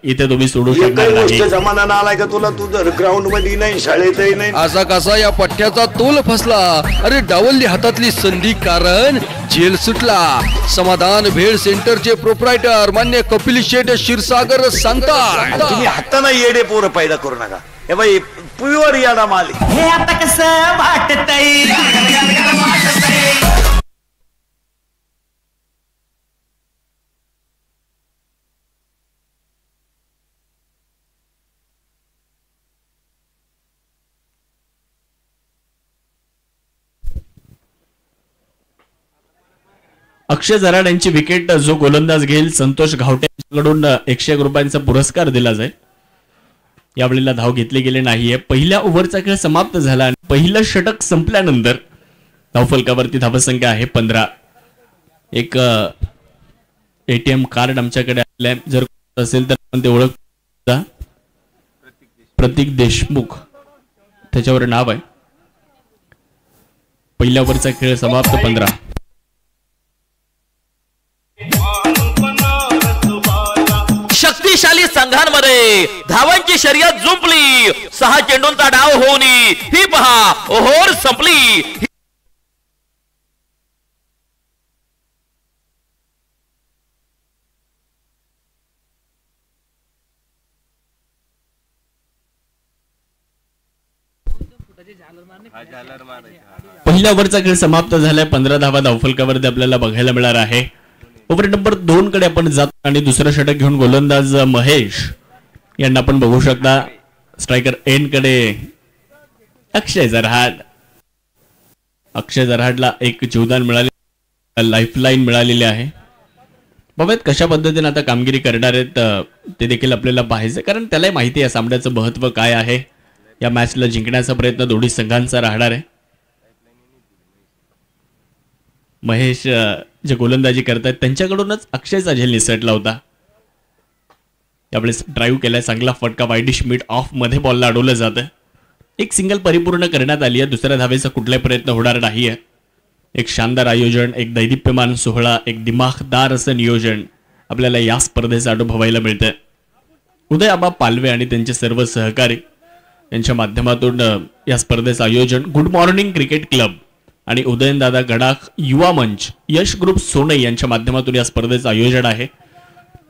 इथे तुम्ही सोडू शकणार नाही. जमाना आलाय का तुला? तू जर ग्राउंड मध्ये नाही, शाळेतही नाही. असा कसा या पठ्ठ्याचा तोल फसला. अरे डावलली हातातली संधी, कारण जेल सुटला. समाधान भेळ सेंटरचे प्रोप्रायटर मान्य कपिल शेठ क्षीरसागर सांगतात. तुम्ही हाताना येडे पोरं पैदा करू नका. हे बाई प्युअर याडा माल. हे आता कसं वाटतंय. अक्षय जराड यांची विकेट जो गोलंदाज घेईल संतोष घावटे यांच्याकडून 101 रुपयांचा पुरस्कार दिला जाईल. यावेळेला धाव घेतली गेली नाहीये. पहिल्या ओव्हरचा खेळ समाप्त झाला आणि पहिलं षटक संपल्यानंतर धावफलकावरती धावसंख्या आहे 15. एक एटीएम कार्ड आमच्याकडे आलंय. जर असेल तर आपण ते ओळख. प्रतीक देशमुख त्याच्यावर नाव आहे. पहिल्या ओव्हरचा खेळ समाप्त 15. शक्ती शक्तिशाली संघांमध्ये धावांची शर्यत जुंपली. 6 चेंडूंचा डाव होऊन ही पहा ओहोर संपली. पहिल्या ओव्हरचा खेळ समाप्त झालाय. 15 धावा धावफलकावरती आपल्याला बघायला मिळणार आहे. ओव्हर नंबर 2 कडे आपण जातो आणि दुसरं षटक घेऊन गोलंदाज महेश यांना आपण बघू शकता. स्ट्रायकर एंड कडे अक्षय जरहाट. अक्षय जरहाटला एक जीवदान मिळाले, लाईफलाईन मिळालेली आहे. बघूयात कशा पद्धतीने आता कामगिरी करणार आहेत ते देखील आपल्याला पाहायचं, कारण त्यालाही माहिती आहे सामन्याचं महत्व काय आहे. या मॅचला जिंकण्याचा प्रयत्न दोन्ही संघांचा राहणार आहे. महेश जे गोलंदाजी करतायत त्यांच्याकडूनच अक्षयचा झेल निसटला होता. यावेळेस ड्राईव्ह केलाय, चांगला फटका वाईडिश मिड ऑफ मध्ये बॉलला अडवलं जातं. एक सिंगल परिपूर्ण करण्यात आली आहे. दुसऱ्या धावेचा कुठलाही प्रयत्न होणार नाहीये. एक शानदार आयोजन, एक दैदिप्यमान सोहळा, एक दिमाखदार असं नियोजन आपल्याला या स्पर्धेचं अनुभवायला मिळतंय. उदय आबा पालवे आणि त्यांचे सर्व सहकारी यांच्या माध्यमातून या स्पर्धेचं आयोजन गुड मॉर्निंग क्रिकेट क्लब आणि उदयनदादा गडाख युवा मंच, यश ग्रुप सोनई यांच्या माध्यमातून या स्पर्धेचं आयोजन आहे.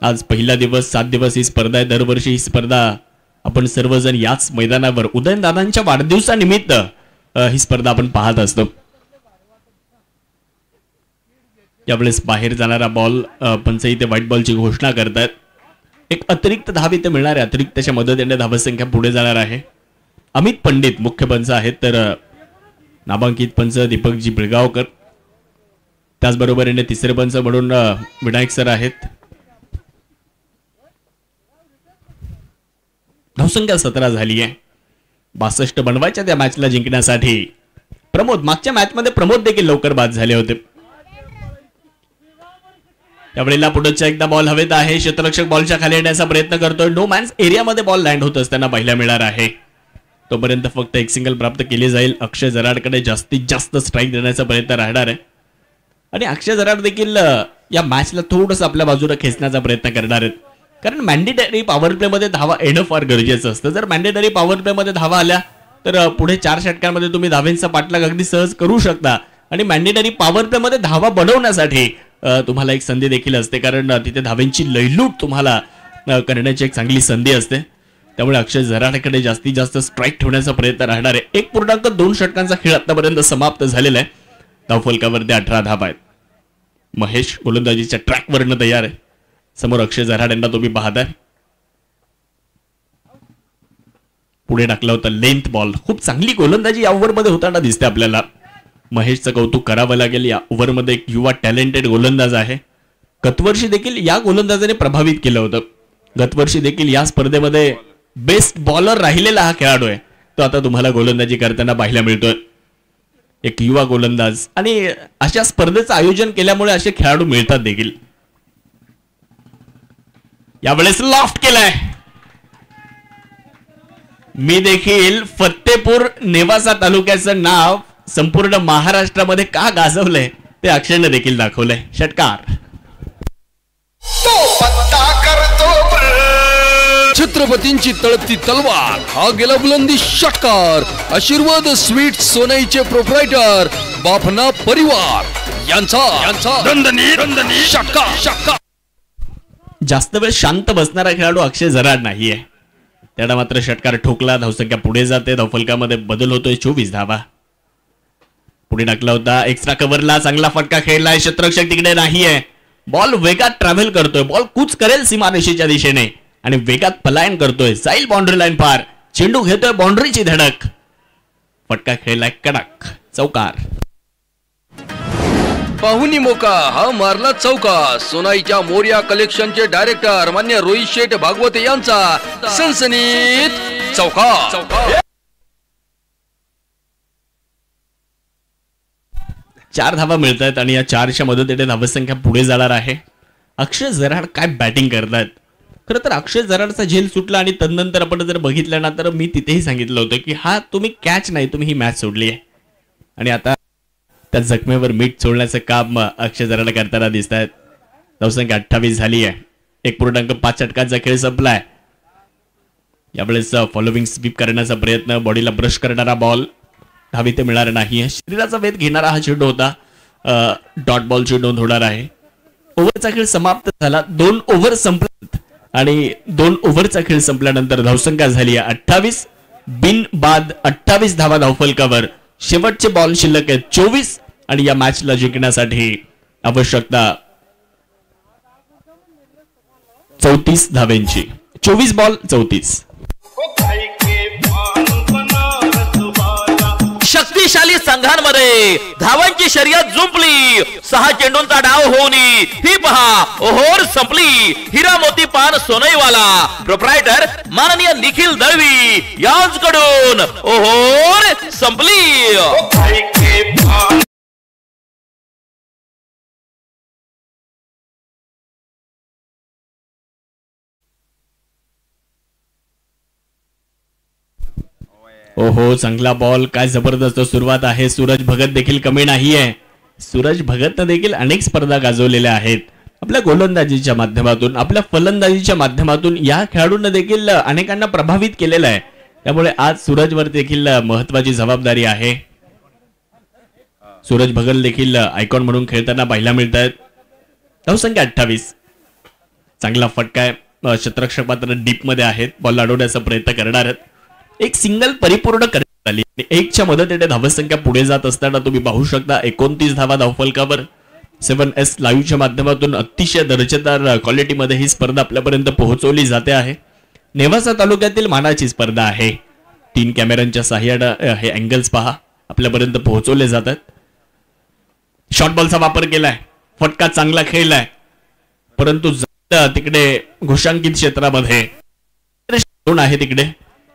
आज पहिला दिवस, 7 दिवस ही स्पर्धा आहे. दरवर्षी ही स्पर्धा आपण सर्वजण याच मैदानावर उदयनदादांच्या वाढदिवसानिमित्त ही स्पर्धा आपण पाहत असतो. यावेळेस बाहेर जाणारा बॉल पंच इथे व्हाईट बॉलची घोषणा करतात. एक अतिरिक्त धाव इथे मिळणार आहे. अतिरिक्तच्या मदतीने धावसंख्या पुढे जाणार आहे. अमित पंडित मुख्य पंच आहेत, तर नामांकित पंच दीपकजी बिळगावकर, त्याचबरोबर तिसरे पंच म्हणून विनायक सर आहेत. धावसंख्या 17 झाली आहे. 62 बनवायच्या त्या मॅचला जिंकण्यासाठी. प्रमोद, मागच्या मॅच मध्ये प्रमोद देखील लवकर बाद झाले होते. यावेळेला पुढच्या एकदा बॉल हवेत आहे. क्षेत्ररक्षक बॉलच्या खाली येण्याचा प्रयत्न करतोय. नो मॅन्स एरियामध्ये बॉल लँड होत असताना पाहायला मिळणार आहे. तोपर्यंत फक्त एक सिंगल प्राप्त केली जाईल. अक्षय जराडकडे जास्तीत जास्त स्ट्राईक देण्याचा प्रयत्न राहणार आहे आणि अक्षय जराड देखील या मॅचला थोडंसं आपल्या बाजूला खेचण्याचा प्रयत्न करणार आहेत, कारण मॅन्डेटरी पॉवर प्ले मध्ये धावा येणं फार गरजेचं असतं. जर मॅन्डेटरी पॉवर प्ले मध्ये धावा आल्या तर पुढे 4 षटकांमध्ये तुम्ही धावेंचा पाठलाग अगदी सहज करू शकता. आणि मॅन्डेटरी पॉवर प्ले मध्ये धावा बनवण्यासाठी तुम्हाला एक संधी देखील असते, कारण तिथे धावेंची लयलूट तुम्हाला करण्याची एक चांगली संधी असते. त्यामुळे अक्षय जराडकडे जास्तीत जास्त स्ट्राईक ठेवण्याचा प्रयत्न राहणार आहे. 1.2 षटकांचा खेळ आतापर्यंत समाप्त झालेला आहे. धावफलकावरती 18 धावा आहेत. महेश गोलंदाजीच्या ट्रॅकवरनं तयार आहे. समोर अक्षय जराड यांना तुम्ही पाहताय. पुढे टाकला होता लेंथ बॉल. खूप चांगली गोलंदाजी या ओव्हरमध्ये होताना दिसते आपल्याला. महेशचं कौतुक करावं लागेल. या ओव्हरमध्ये एक युवा टॅलेंटेड गोलंदाज आहे. गतवर्षी देखील या गोलंदाजाने प्रभावित केलं होतं. गतवर्षी देखील या स्पर्धेमध्ये बेस्ट बॉलर राहिलेला हा खेळाडू आहे. तो आता तुम्हाला गोलंदाजी करताना पाहायला मिळतोय. एक युवा गोलंदाज, आणि अशा स्पर्धेचं आयोजन केल्यामुळे असे खेळाडू मिळतात देखील. यावेळेस लॉफ्ट केलाय. मी देखील फतेपूर नेवासा तालुक्याचं नाव संपूर्ण महाराष्ट्रामध्ये का गाजवलंय ते अक्षयने देखील दाखवलंय. षटकार. छत्रपतींची तळपती तलवार, हा गेला बुलंदी षटकार. आशीर्वाद स्वीट सोनईचे प्रोप्रायटर बाफना परिवार यांचा दणदणीत षटकार. जास्त वेळ शांत बसणारा खेळाडू अक्षय जराड नाहीये. त्याला मात्र षटकार ठोकला. धावसंख्या पुढे जाते. धावफलकामध्ये बदल होतोय. 24 धावा. पुढे टाकला होता. एक्स्ट्रा कव्हरला चांगला फटका खेळलाय. क्षेत्ररक्षक तिकडे नाहीये. बॉल वेगात ट्रॅव्हल करतोय. बॉल कूच करेल सीमारेषेच्या दिशेने आणि वेगात पलायन करतोय. जाईल बाउंड्री लाईन पार. चेंडू घेतोय बाउंड्रीची धडक. फटका खेळलाय कडक. चौकार. पाहुणी मोका, हा मारला चौका. सोनाईच्या मोर्या कलेक्शनचे डायरेक्टर मान्य रोहित शेठ भागवत यांचा सनसनीत चौका. 4 धावा मिळत आहेत आणि या 4च्या मदतीने धावसंख्या पुढे जाणार आहे. अक्षय जराड काय बॅटिंग करतायत. खरं तर अक्षय जराडचा झेल सुटला आणि तदनंतर आपण जर बघितलं ना तर मी तिथेही सांगितलं होतं की हा तुम्ही कॅच नाही, तुम्ही ही मॅच सोडली आहे. आणि आता त्या जखमेवर मीठ सोडण्याचं काम अक्षय जराड करताना दिसत आहेत. धावसंख्या 28 झाली आहे. 1.5 षटकांचा खेळ संपलाय. यावेळेस फॉलोविंग स्वीप करण्याचा प्रयत्न, बॉडीला ब्रश करणारा बॉल, धाव इथे मिळणार नाही. शरीराचा वेध घेणारा हा चेंडू होता. डॉट बॉलची नोंद होणार आहे. ओव्हरचा खेळ समाप्त झाला. 2 ओव्हर संपल्यात आणि 2 ओव्हरचा खेळ संपल्यानंतर धावसंख्या झाली आहे 28. बिन बाद 28 धावा धावफलकावर. शेवटचे बॉल शिल्लक आहेत 24 आणि या मॅचला जिंकण्यासाठी आवश्यकता 34 धावेंची. 24 बॉल 34. शक्तिशाली संघांमध्ये धावांची शर्यत जुंपली. 6 चेंडूंचा डाव होऊन ही पहा ओव्हर संपली. हिरा मोती पान सोनईवाला प्रोप्रायटर माननीय निखिल दळवी यांच्याकडून ओव्हर संपली. ओहो, चांगला बॉल, काय जबरदस्त सुरुवात आहे. सूरज भगत देखील कमी नाहीये. सूरज भगतनं देखील अनेक स्पर्धा गाजवलेल्या आहेत आपल्या गोलंदाजीच्या माध्यमातून, आपल्या फलंदाजीच्या माध्यमातून. या खेळाडूंना देखील अनेकांना प्रभावित केलेलं आहे. त्यामुळे आज सूरजवर देखील महत्वाची जबाबदारी आहे. सूरज भगत देखील आयकॉन म्हणून खेळताना पाहायला मिळत आहेत. धावसंख्या 28. चांगला फटका आहे. क्षेत्ररक्षक मात्र डीप मध्ये आहेत. बॉल अडवण्याचा प्रयत्न करणार आहेत. एक सिंगल परिपूर्ण करण्यात आली. 1च्या मदतीने धावसंख्या पुढे जात असताना तुम्ही पाहू शकता 29 धावा धावफलकावर. 7S लाईव्हच्या माध्यमातून अतिशय दर्जेदार क्वालिटीमध्ये ही स्पर्धा आपल्यापर्यंत पोहोचवली जाते आहे. नेवासा तालुक्यातील मानाची स्पर्धा आहे. 3 कॅमेऱ्यांच्या सहाय्याने हे अँगल्स पहा आपल्यापर्यंत पोहोचवले जातात. शॉर्ट बॉलचा वापर केलाय. फटका चांगला खेळलाय, परंतु तिकडे घोषांकित क्षेत्रामध्ये आहे तिकडे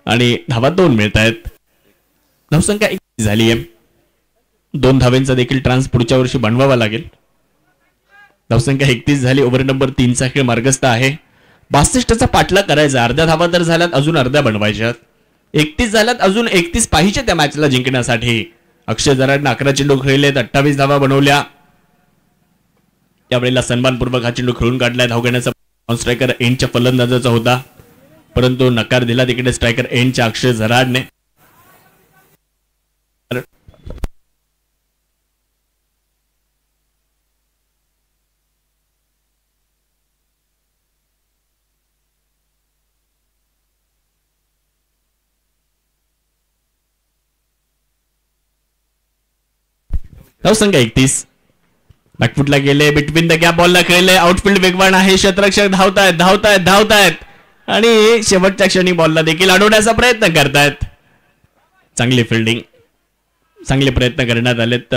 आणि धावा 2 मिळत आहेत. धावसंख्या 1 झाली आहे. 2 धावेंचा देखील ट्रान्स पुढच्या वर्षी बनवावा लागेल. धावसंख्या 31 झाली. ओव्हर नंबर 3चा खेळ मार्गस्थ आहे. 62चा पाठलाग करायचा. अर्ध्या धावा तर झाल्यात, अजून अर्ध्या बनवायच्यात. 31 झाल्यात, अजून 31 पाहिजे त्या मॅचला जिंकण्यासाठी. अक्षय जराडने 11 चेंडू खेळलेत, 28 धावा बनवल्या. त्यावेळेला सन्मानपूर्वक हा चेंडू खेळून काढलाय. धाव घेण्याचा स्ट्रायकर एंडच्या फलंदाजाचा होता, परंतु नकार दिला तिकडे स्ट्रायकर एंडच्या अक्षय जराडने. धावसंख्या 31. बॅकफुटला गेले, बिटवीन द गॅप बॉलला खेळले. आउटफील्ड वेगवान आहे. क्षेत्ररक्षक धावतायत आणि शेवटच्या क्षणी बॉलला देखील अडवण्याचा प्रयत्न करतायत. चांगली फिल्डिंग, चांगले प्रयत्न करण्यात आलेत.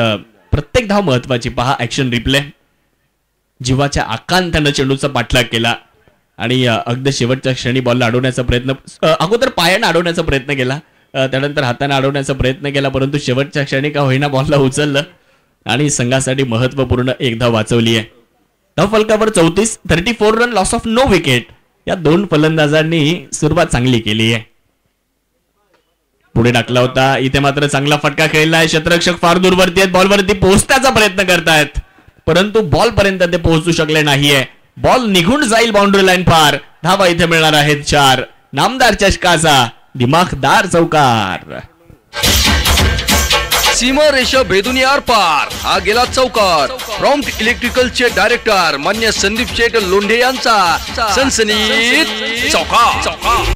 प्रत्येक धाव महत्वाची. पहा ऍक्शन रिप्ले. जीवाच्या आकांतानं चेंडूचा पाठलाग केला आणि अगदी शेवटच्या क्षणी बॉलला अडवण्याचा प्रयत्न, अगोदर पायानं अडवण्याचा प्रयत्न केला, त्यानंतर हाताने अडवण्याचा प्रयत्न केला, परंतु शेवटच्या क्षणी का होईना बॉलला उचललं आणि संघासाठी महत्वपूर्ण 1 धाव वाचवली आहे. धाव फलकावर 34. 34 run, loss of no wicket. या 2 फलंदाजांनी सुरुवात चांगली केली आहे. पुढे टाकला होता, इथे मात्र चांगला फटका खेळलाय. क्षेत्ररक्षक फार दूरवरती आहेत. बॉलवरती पोहोचण्याचा प्रयत्न करतायत, परंतु बॉल पर्यंत ते पोहोचू शकले नाहीये. बॉल निघून जाईल बाउंड्री लाईन पार. धावा इथे मिळणार आहेत 4. नामदार चषकाचा दिमाखदार चौकार. सीमा रेषा भेदून आर पार हा गेला चौकार. प्रॉम्प्ट इलेक्ट्रिकलचे डायरेक्टर मान्य संदीप शेठ लोंढे यांचा सनसनीत चौकार.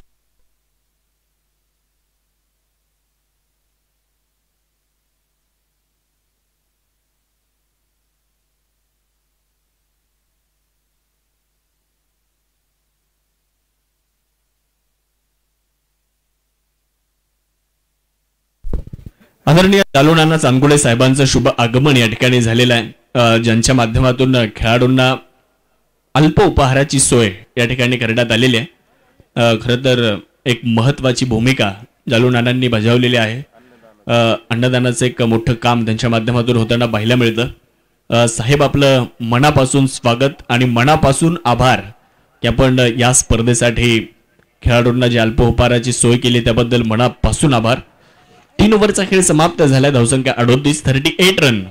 आदरणीय जालूनाना चांदगुडे साहेबांचं शुभ आगमन या ठिकाणी झालेलं आहे, ज्यांच्या माध्यमातून खेळाडूंना अल्प उपहाराची सोय या ठिकाणी करण्यात आलेली आहे. खरं तर एक महत्वाची भूमिका जालूनानांनी बजावलेली आहे. अन्नदानाचं एक मोठं काम त्यांच्या माध्यमातून होताना पाहायला मिळतं. साहेब, आपलं मनापासून स्वागत आणि मनापासून आभार की आपण या स्पर्धेसाठी खेळाडूंना जी अल्प उपहाराची सोय केली त्याबद्दल मनापासून आभार. 3 ओव्हरचा खेळ समाप्त झाला. धावसंख्या 38. 38 रन.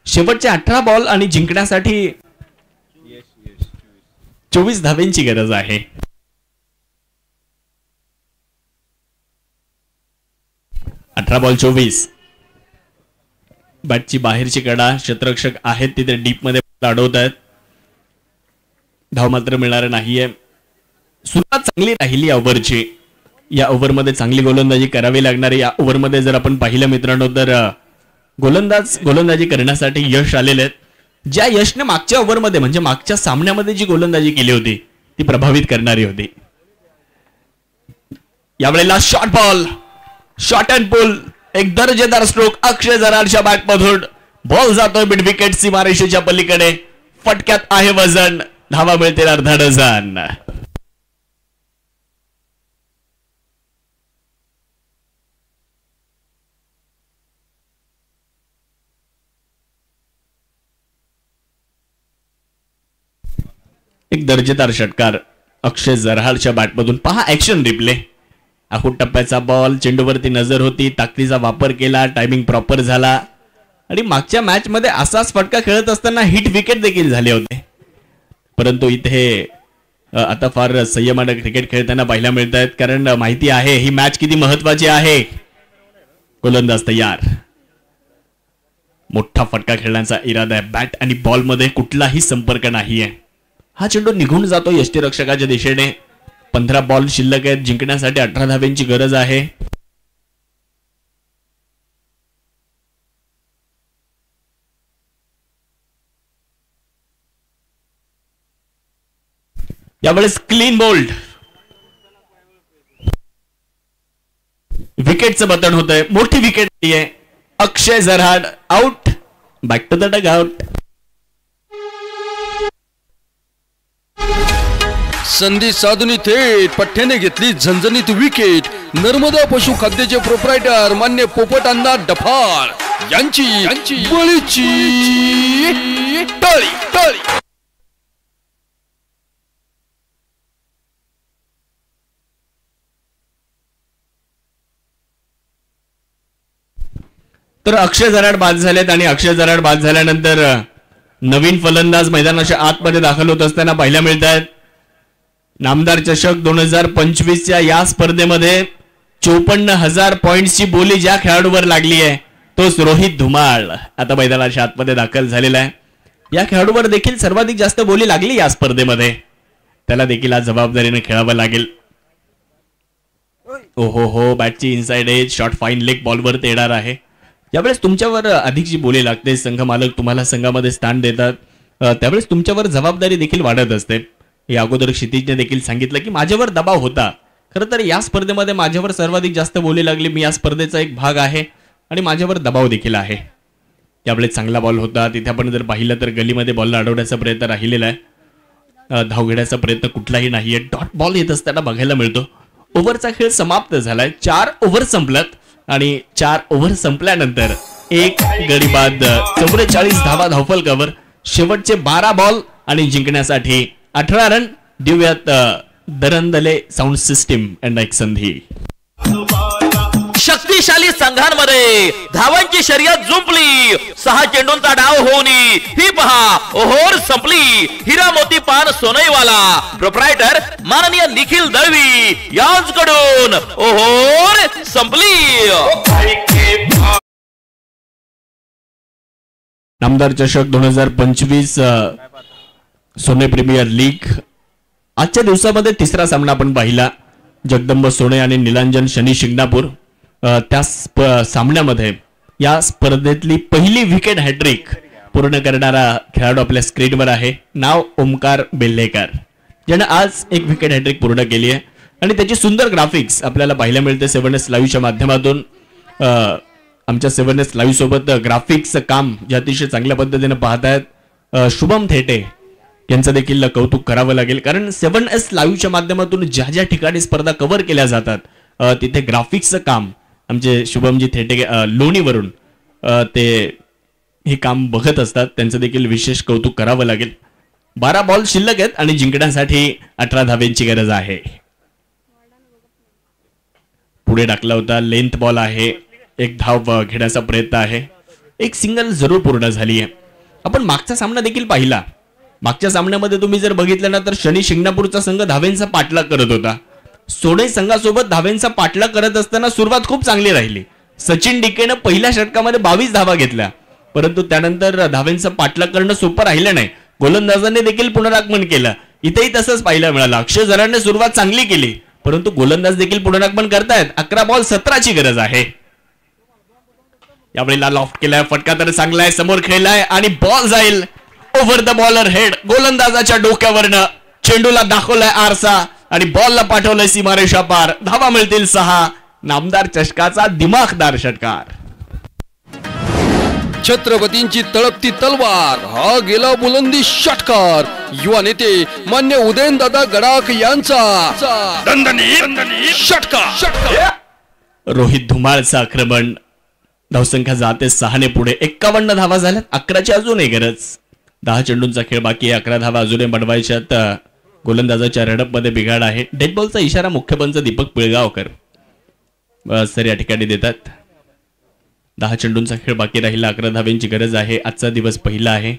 शेवटचे 18 बॉल आणि जिंकण्यासाठी 24 धावेंची गरज आहे. बॉल 24. बॅटची बाहेरची कडा, क्षेत्ररक्षक आहेत तिथे डीप मध्ये अडवत आहेत. धाव मात्र मिळणार नाहीये. सुरुवात चांगली राहिली या ओव्हरची. या ओव्हरमध्ये चांगली गोलंदाजी करावी लागणार. या ओव्हरमध्ये जर आपण पाहिलं मित्रांनो तर गोलंदाजी करण्यासाठी यश आलेले आहेत. ज्या यशने मागच्या ओव्हरमध्ये म्हणजे मागच्या सामन्यामध्ये जी गोलंदाजी केली होती ती प्रभावित करणारी होती. यावेळेला शॉर्ट बॉल, शॉर्ट अँड पुल, एक दर्जेदार स्ट्रोक अक्षय जराडच्या बॅटमधून. बॉल जातोय मिड विकेट सीमारेषेच्या पलीकडे. फटक्यात आहे वजन. धावा मिळतील अर्धा डझन. एक दर्जेदार षटकार अक्षय जरहाळच्या बॅटमधून. पहा ऍक्शन रिप्ले. आखूड टप्प्याचा बॉल, चेंडूवरती नजर होती, ताकदीचा वापर केला, टायमिंग प्रॉपर झाला आणि मागच्या मॅच मध्ये असाच फटका खेळत असताना हिट विकेट देखील झाले होते. परंतु इथे आता फार संयमानं क्रिकेट खेळताना पाहायला मिळत आहेत, कारण माहिती आहे ही मॅच किती महत्वाची आहे. गोलंदाज तयार. मोठा फटका खेळण्याचा इरादा आहे. बॅट आणि बॉल मध्ये कुठलाही संपर्क नाहीये. हा चेंडू निघून जातो यष्टीरक्षकाच्या दिशेने. 15 बॉल शिल्लक आहेत. जिंकण्यासाठी 18 धावेंची गरज आहे. यावेळेस क्लीन बोल्ड. विकेटचं बटन होतंय. मोठी विकेट आहे. Akshay Jarhad out. Back to the dugout. संधी साधून थेट पठ्ठ्याने घेतली झणझणीत विकेट. नर्मदा पशु खाद्याचे प्रोप्रायटर मान्य पोपट अण्णा डफाळ यांची बळीची टाळी टाळी. तर अक्षय जराड बाद झालेत आणि अक्षय जराड बाद झाल्यानंतर नवीन फलंदाज मैदानाच्या आतमध्ये दाखल होत असताना पाहायला मिळत आहेत. नामदार चषक 2025च्या या स्पर्धेमध्ये 54,000 पॉइंट्सची बोली ज्या खेळाडूवर लागली आहे तोच रोहित धुमाळ आता मैदानाच्या आतमध्ये दाखल झालेला आहे. या खेळाडूवर देखील सर्वाधिक जास्त बोली लागली या स्पर्धेमध्ये. त्याला देखील आज जबाबदारीने खेळावं लागेल. ओहो हो, बॅटची inside edge, short fine leg बॉलवर येणार आहे. यावेळेस तुमच्यावर अधिकची बोली लागते. संघ मालक तुम्हाला संघामध्ये स्थान देतात. त्यावेळेस तुमच्यावर जबाबदारी देखील वाढत असते. या अगोदर क्षितिजने देखील सांगितलं की माझ्यावर दबाव होता. खरं तर या स्पर्धेमध्ये माझ्यावर सर्वाधिक जास्त बोली लागली. मी या स्पर्धेचा एक भाग आहे आणि माझ्यावर दबाव देखील आहे. त्यावेळेस चांगला बॉल होता. तिथे आपण जर पाहिलं तर गलीमध्ये बॉलला अडवण्याचा प्रयत्न राहिलेला आहे. धाव घेण्याचा प्रयत्न कुठलाही नाहीये. डॉट बॉल येत असताना बघायला मिळतो. ओव्हरचा खेळ समाप्त झालाय. 4 ओव्हर संपलात आणि 4 ओव्हर संपल्यानंतर एक गडी बाद 44 धावा धावफलकावर. शेवटचे 12 बॉल आणि जिंकण्यासाठी 18 रन. देऊयात दरंदले साऊंड सिस्टीम अँड एक संधी. शक्तिशाली संघांमध्ये धावांची शर्यत जुंपली. 6 चेंडूंचा डाव होऊन ही पहा ओव्हर संपली. हिरा मोती पान सोनईवाला प्रोप्रायटर माननीय निखिल दळवी यांच्याकडून ओव्हर संपली. नामदार चषक 2025 सोने प्रीमियर लीग आजच्या दिवसामध्ये तिसरा सामना आपण पाहिला. जगदंब सोने आणि निलांजन शनी शिंगणापूर. त्या सामन्यामध्ये या स्पर्धेतली पहिली विकेट हॅट्रिक पूर्ण करणारा खेळाडू आपल्या स्क्रीनवर आहे. नाव ओमकार बेल्लेकर, ज्याने आज एक विकेट हॅट्रिक पूर्ण केली आहे आणि त्याची सुंदर ग्राफिक्स आपल्याला पाहायला मिळते 7S लाईव्हच्या माध्यमातून. आमच्या 7S लाईव्ह सोबत ग्राफिक्सचं काम जे अतिशय चांगल्या पद्धतीने पाहतायत शुभम थेटे यांचं देखील कौतुक करावं लागेल. कारण 7S लाईव्हच्या माध्यमातून ज्या ज्या ठिकाणी स्पर्धा कव्हर केल्या जातात तिथे ग्राफिक्सचं काम आमचे शुभमजी थेटे लोणीवरून ते हे काम बघत असतात. त्यांचं देखील विशेष कौतुक करावं लागेल. 12 बॉल शिल्लक आहेत आणि जिंकण्यासाठी 18 धावेंची गरज आहे. पुढे टाकला होता. लेंथ बॉल आहे. एक धाव घेण्याचा प्रयत्न आहे. एक सिंगल जरूर पूर्ण झाली आहे. आपण मागचा सामना देखील पाहिला. मागच्या सामन्यामध्ये तुम्ही जर बघितलं ना तर शनी शिंगणापूरचा संघ धावेंचा पाठलाग करत होता. सोडे संघासोबत धावेंचा पाठलाग करत असताना सुरुवात खूप चांगली राहिली. सचिन डिकेनं पहिल्या षटकामध्ये 22 धावा घेतल्या, परंतु त्यानंतर धावेंचा पाठलाग करणं सोपं राहिलं नाही. गोलंदाजांनी देखील पुनरागमन केलं. इथेही तसंच पाहायला मिळालं. अक्षय झराडने सुरुवात चांगली केली, परंतु गोलंदाज देखील पुनरागमन करतायत. 11 बॉल 17ची गरज आहे. यावेळेला लॉफ्ट केलाय, फटका तर चांगलाय, समोर खेळलाय आणि बॉल जाईल ओव्हर द बॉलर हेड. गोलंदाजाच्या डोक्यावरनं चेंडूला दाखवलाय आरसा आणि बॉलला पाठवलंय सीमारेषा पार. धावा मिळतील 6. नामदार चषकाचा दिमाखदार षटकार. छत्रपतींची तळपती तलवार हा गेला बुलंदी षटकार. युवा नेते मान्य उदयनदादा गडाख यांचा दणदणीत षटकार. रोहित धुमाळचं आक्रमण. धावसंख्या जाते 6 पुढे. 51 धावा झाल्यात. 11ची अजूनही गरज. 10 चेंडूंचा खेळ बाकी आहे. 11 धावा अजूनही बनवायच्यात. गोलंदाजाच्या रडपमध्ये बिघाड आहे. डेड बॉलचा इशारा मुख्य पंच दीपक पिळगावकर सर या ठिकाणी देतात. 10 चेंडूंचा खेळ बाकी राहिला. 11 धाव्यांची गरज आहे. आजचा दिवस पहिला आहे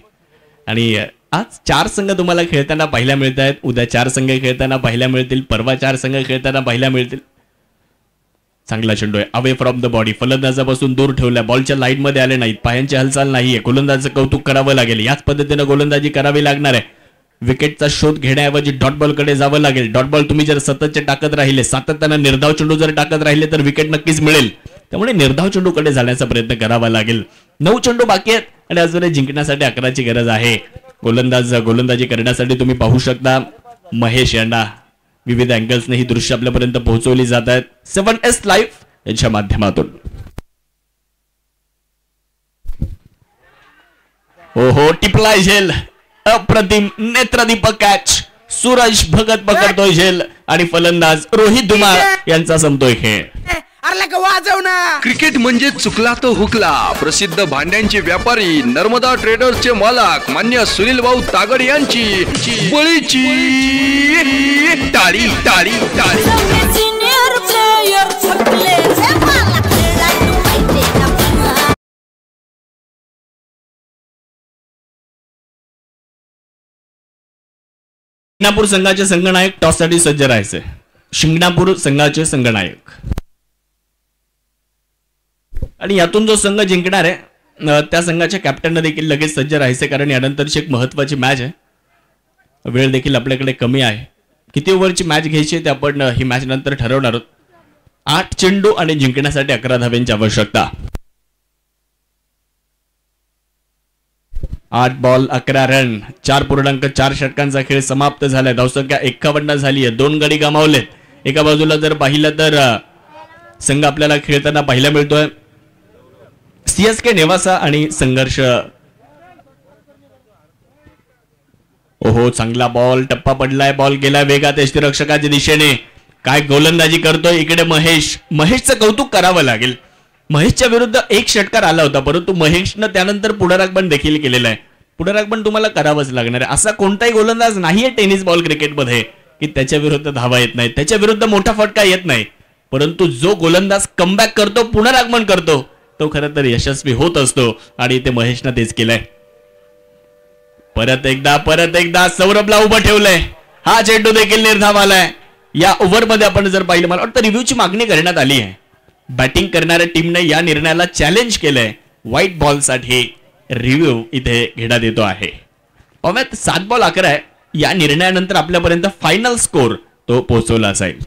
आणि आज 4 संघ तुम्हाला खेळताना पाहायला मिळत आहेत. उद्या 4 संघ खेळताना पाहायला मिळतील. परवा 4 संघ खेळताना पाहायला मिळतील. चांगला चेंडू आहे. Away from the body. फलंदाजापासून दूर ठेवल्या. बॉलच्या लाईन मध्ये आले नाहीत. पायांची हालचाल नाहीये. गोलंदाजाचं कौतुक करावं लागेल. याच पद्धतीनं गोलंदाजी करावी लागणार आहे. विकेटचा शोध घेण्याऐवजी डॉट बॉल कडे जावं लागेल. डॉट बॉल तुम्ही जर सततचे टाकत राहिले, सातत्यानं निर्धाव चेंडू जर टाकत राहिले तर विकेट नक्कीच मिळेल. त्यामुळे निर्धाव चेंडूकडे जाण्याचा प्रयत्न करावा लागेल. 9 चेंडू बाकी आहेत आणि अजूनही जिंकण्यासाठी 11ची गरज आहे. गोलंदाजी करण्यासाठी तुम्ही पाहू शकता महेश यांना विविध अँगल्सने ही दृश्य आपल्यापर्यंत पोहोचवली जात आहेत 7S लाईव्ह यांच्या माध्यमातून. ओहो, टिपलाय झेल. अप्रतिम नेत्रदीपक कॅच. सूरज भगत पकडतोय झेल आणि फलंदाज रोहित धुमाळ यांचा संपतोय खेळ. क्रिकेट म्हणजे चुकला तो हुकला. प्रसिद्ध भांड्यांचे व्यापारी नर्मदा ट्रेडर्सचे मालक मान्य सुनील भाऊ तागड यांची बळीची टाळी टाळी टाळी. शिंगणापूर संघाचे संघनायक टॉससाठी सज्ज राहायचे. शिंगणापूर संघाचे संघनायक आणि यातून जो संघ जिंकणार आहे त्या संघाच्या कॅप्टनने देखील लगेच सज्ज राहायचे, कारण यानंतरची एक महत्वाची मॅच आहे. वेळ देखील आपल्याकडे कमी आहे. किती ओव्हरची मॅच घ्यायची ते आपण ही मॅच नंतर ठरवणार आहोत. 8 चेंडू आणि जिंकण्यासाठी 11 धाव्यांची आवश्यकता. 8 बॉल 11 रन. 4.4 षटकांचा खेळ समाप्त झालाय. धावसंख्या 51 झाली आहे. 2 गडी गमावलेत. एका बाजूला जर पाहिलं तर संघ आपल्याला खेळताना पाहायला मिळतोय CSK नेवासा आणि संघर्ष. ओहो, चांगला बॉल. टप्पा पडलाय. बॉल गेला वेगात यष्टीरक्षकाच्या दिशेने. काय गोलंदाजी करतोय इकडे महेश. महेशचं कौतुक करावं लागेल. महेशच्या विरुद्ध 1 षटकार आला होता, परंतु महेशनं त्यानंतर पुनरागमन देखील केलेलं आहे. पुनरागमन तुम्हाला करावंच लागणार आहे. असा कोणताही गोलंदाज नाहीये टेनिस बॉल क्रिकेटमध्ये की त्याच्या विरुद्ध धावा येत नाही, त्याच्या विरुद्ध मोठा फटका येत नाही. परंतु जो गोलंदाज कमबॅक करतो, पुनरागमन करतो, तो खरं तर यशस्वी होत असतो आणि ते महेशनं तेच केलंय. परत एकदा सौरभला उभं ठेवलंय. हा चेंडू देखील निर्धाव आलाय. या ओव्हरमध्ये आपण जर पाहिलं, मला वाटतं रिव्ह्यूची मागणी करण्यात आली आहे. बॅटिंग करणाऱ्या टीमने या निर्णयाला चॅलेंज केलंय. व्हाईट बॉलसाठी रिव्ह्यू इथे घेण्यात येतो आहे. 7 बॉल 11 आहे. या निर्णयानंतर आपल्यापर्यंत फायनल स्कोर तो पोहोचवला जाईल.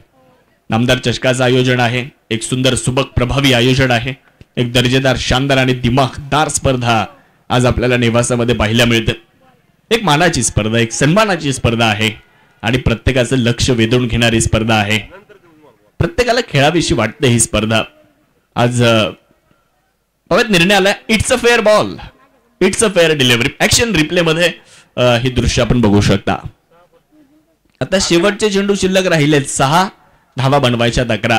नामदार चषकाचं आयोजन आहे. एक सुंदर सुबक प्रभावी आयोजन आहे. एक दर्जेदार शानदार आणि दिमाखदार स्पर्धा आज आपल्याला नेवासामध्ये पाहायला मिळते. एक मानाची स्पर्धा, एक सन्मानाची स्पर्धा आहे आणि प्रत्येकाचं लक्ष वेधून घेणारी स्पर्धा आहे. प्रत्येकाला खेळाविषयी वाटते ही स्पर्धा. आज निर्णय आलाय. It's a fair ball, it's a fair delivery. Action replay मध्ये ही दृश्य आपण बघू शकता. आता शेवटचे चेंडू शिल्लक राहिलेत. 6 धावा बनवायच्या 11.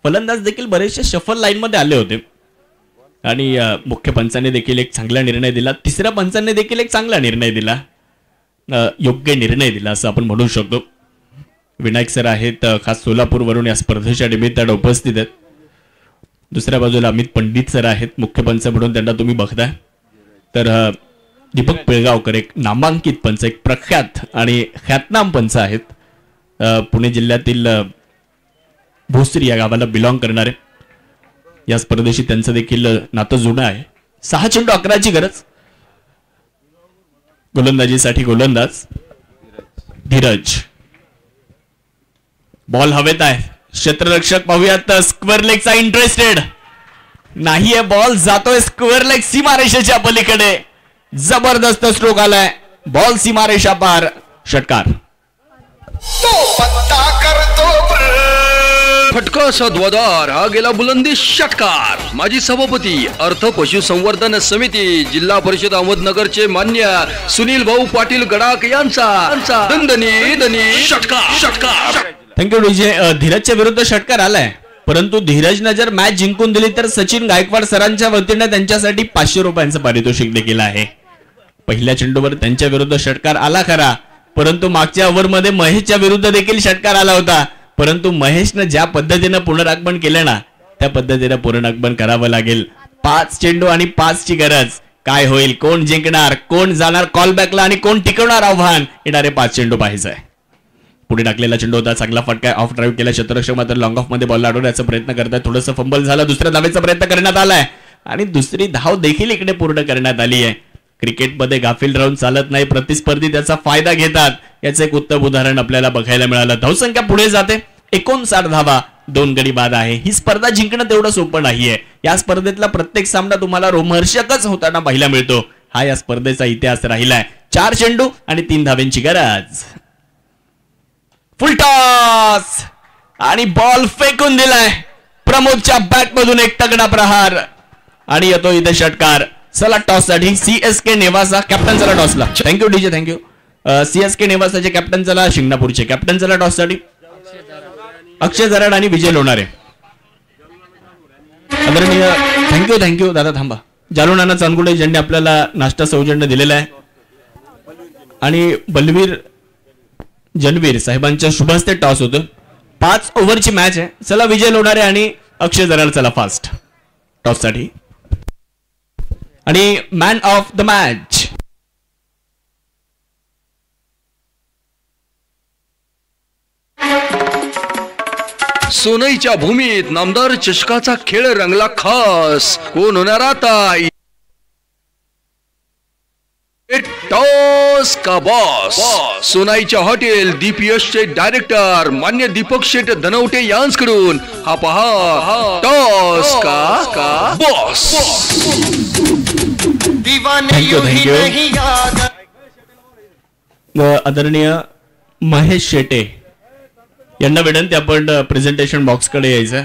फलंदाज देखील बरेचसे शफल लाईन मध्ये आले होते आणि मुख्य पंचाने देखील एक चांगला निर्णय दिला. तिसऱ्या पंचाने देखील एक चांगला निर्णय दिला, योग्य निर्णय दिला असं आपण म्हणू शकतो. विनायक सर आहेत खास सोलापूरवरून या स्पर्धेच्या निमित्तानं उपस्थित आहेत. दुसऱ्या बाजूला अमित पंडित सर आहेत मुख्य पंच म्हणून, त्यांना तुम्ही बघताय. तर दीपक पिळगावकर एक नामांकित पंच, एक प्रख्यात आणि ख्यातनाम पंच आहेत. पुणे जिल्ह्यातील भोसरी या गावाला बिलॉंग करणारे. या स्पर्धेशी त्यांचं देखील नातं जुनं आहे. 6 चेंडू 11ची गरज. गोलंदाजीसाठी गोलंदाज धीरज. बॉल हवेत आहे. क्षेत्ररक्षक पाहूयात. स्क्वेअर लेगचा इंटरेस्टेड नाहीये. बॉल जातोय स्क्वेअर लेग सीमारेषेच्या पलीकडे. जबरदस्त स्ट्रोक आलाय. बॉल सीमारेषा पार. षटकार. फटका सद्वादार. हा गेला बुलंदी षटकार. माजी सभापती अर्थ पशुसंवर्धन समिती जिल्हा परिषद अहमदनगरचे मान्य सुनील भाऊ पाटील गडाख यांचा दणदणी षटकार. Thank you DJ. धीरजच्या विरुद्ध षटकार आलाय, परंतु धीरजनं जर मॅच जिंकून दिली तर सचिन गायकवाड सरांच्या वतीने त्यांच्यासाठी 500 रुपयांचं पारितोषिक देखील आहे. पहिल्या चेंडूवर त्यांच्या विरुद्ध षटकार आला खरा, परंतु मागच्या ओव्हरमध्ये महेशच्या विरुद्ध देखील षटकार आला होता. परंतु महेशनं ज्या पद्धतीनं पुनरागमन केलं ना, त्या पद्धतीनं पुनरागमन करावं लागेल. 5 चेंडू आणि 5 ची गरज. काय होईल, कोण जिंकणार, कोण जाणार कॉलबॅकला आणि कोण टिकवणार आव्हान. येणारे 5 चेंडू पाहायचं आहे. पुढे टाकलेला चेंडू होता, चांगला फटका ऑफ ड्राईव्ह केला. क्षेत्ररक्षक मात्र लॉंग ऑफ मध्ये बॉल अडवण्याचा प्रयत्न करतात. थोडंसं फंबल झालं. दुसऱ्या धावेचा प्रयत्न करण्यात आलाय आणि दुसरी धाव देखील इकडे पूर्ण करण्यात आली आहे. क्रिकेटमध्ये गाफील राहून चालत नाही, प्रतिस्पर्धी त्याचा फायदा घेतात. याचं एक उत्तम उदाहरण आपल्याला बघायला मिळालं. धावसंख्या पुढे जाते. 59 धावा, 2 गडी बाद आहे. ही स्पर्धा जिंकणं तेवढं सोपं नाहीये. या स्पर्धेतला प्रत्येक सामना तुम्हाला रोमहर्षकच होताना पाहायला मिळतो. हा या स्पर्धेचा इतिहास राहिलाय. 4 चेंडू आणि 3 धावेंची गरज. फुल टॉस आणि बॉल फेकून दिलाय. प्रमोदच्या बॅट मधून एक तगडा प्रहार आणि येतो इथे षटकार. चला टॉस साठी सीएसके नेवासा कॅप्टन. चला टॉसला. Thank you DJ, thank you. सीएसके नेवासाचे कॅप्टन चला. शिंगणापूरचे कॅप्टन चला टॉस साठी. अक्षय जराड आणि विजय लोणारे. आदरणीय थँक्यू दादा. थांबा. जालू नाना चांदगुडे ज्यांनी आपल्याला नाश्ता सौजन्य दिलेला आहे आणि बलवीर जनवीर साहेबांच्या शुभ हस्ते टॉस होतं. 5 ओव्हरची मॅच आहे. चला विजय लोणारे आणि अक्षय जराड चला फास्ट टॉस साठी. आणि मॅन ऑफ द मॅच सोनईच्या भूमीत नामदार चषकाचा खेळ रंगला खास. कोण होणार आता टॉस का बॉस. सोनाईच्या हॉटेल दीपयशचे डायरेक्टर मान्य दीपक शेठ धनवटे यांकडून हा पहा टॉस का बॉस. थँक्यू. आदरणीय महेश शेटे यांना विनंती, आपण प्रेझेंटेशन बॉक्स कडे यायचं.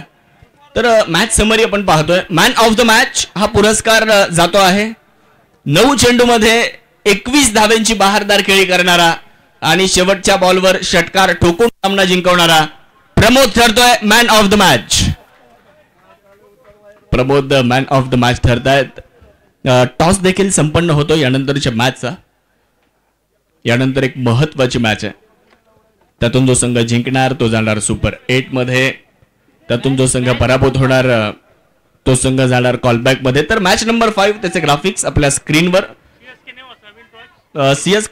तर मॅच समरी आपण पाहतोय. मॅन ऑफ द मॅच हा पुरस्कार जातो आहे 9 चेंडू मध्ये 21 धावेंची बहारदार खेळी करणारा आणि शेवटच्या बॉलवर षटकार ठोकून सामना जिंकवणारा प्रमोद ठरतोय man of the match. Pramod man of the match ठरतायत. टॉस देखील संपन्न होतो यानंतरच्या मॅचचा. यानंतर एक महत्वाची मॅच आहे. त्यातून जो संघ जिंकणार तो जाणार सुपर 8 मध्ये. त्यातून जो संघ पराभूत होणार तो संघ जाणार कॉलबॅक मध्ये. तर मॅच नंबर 5 त्याचे ग्राफिक्स आपल्या स्क्रीनवर. सीएसके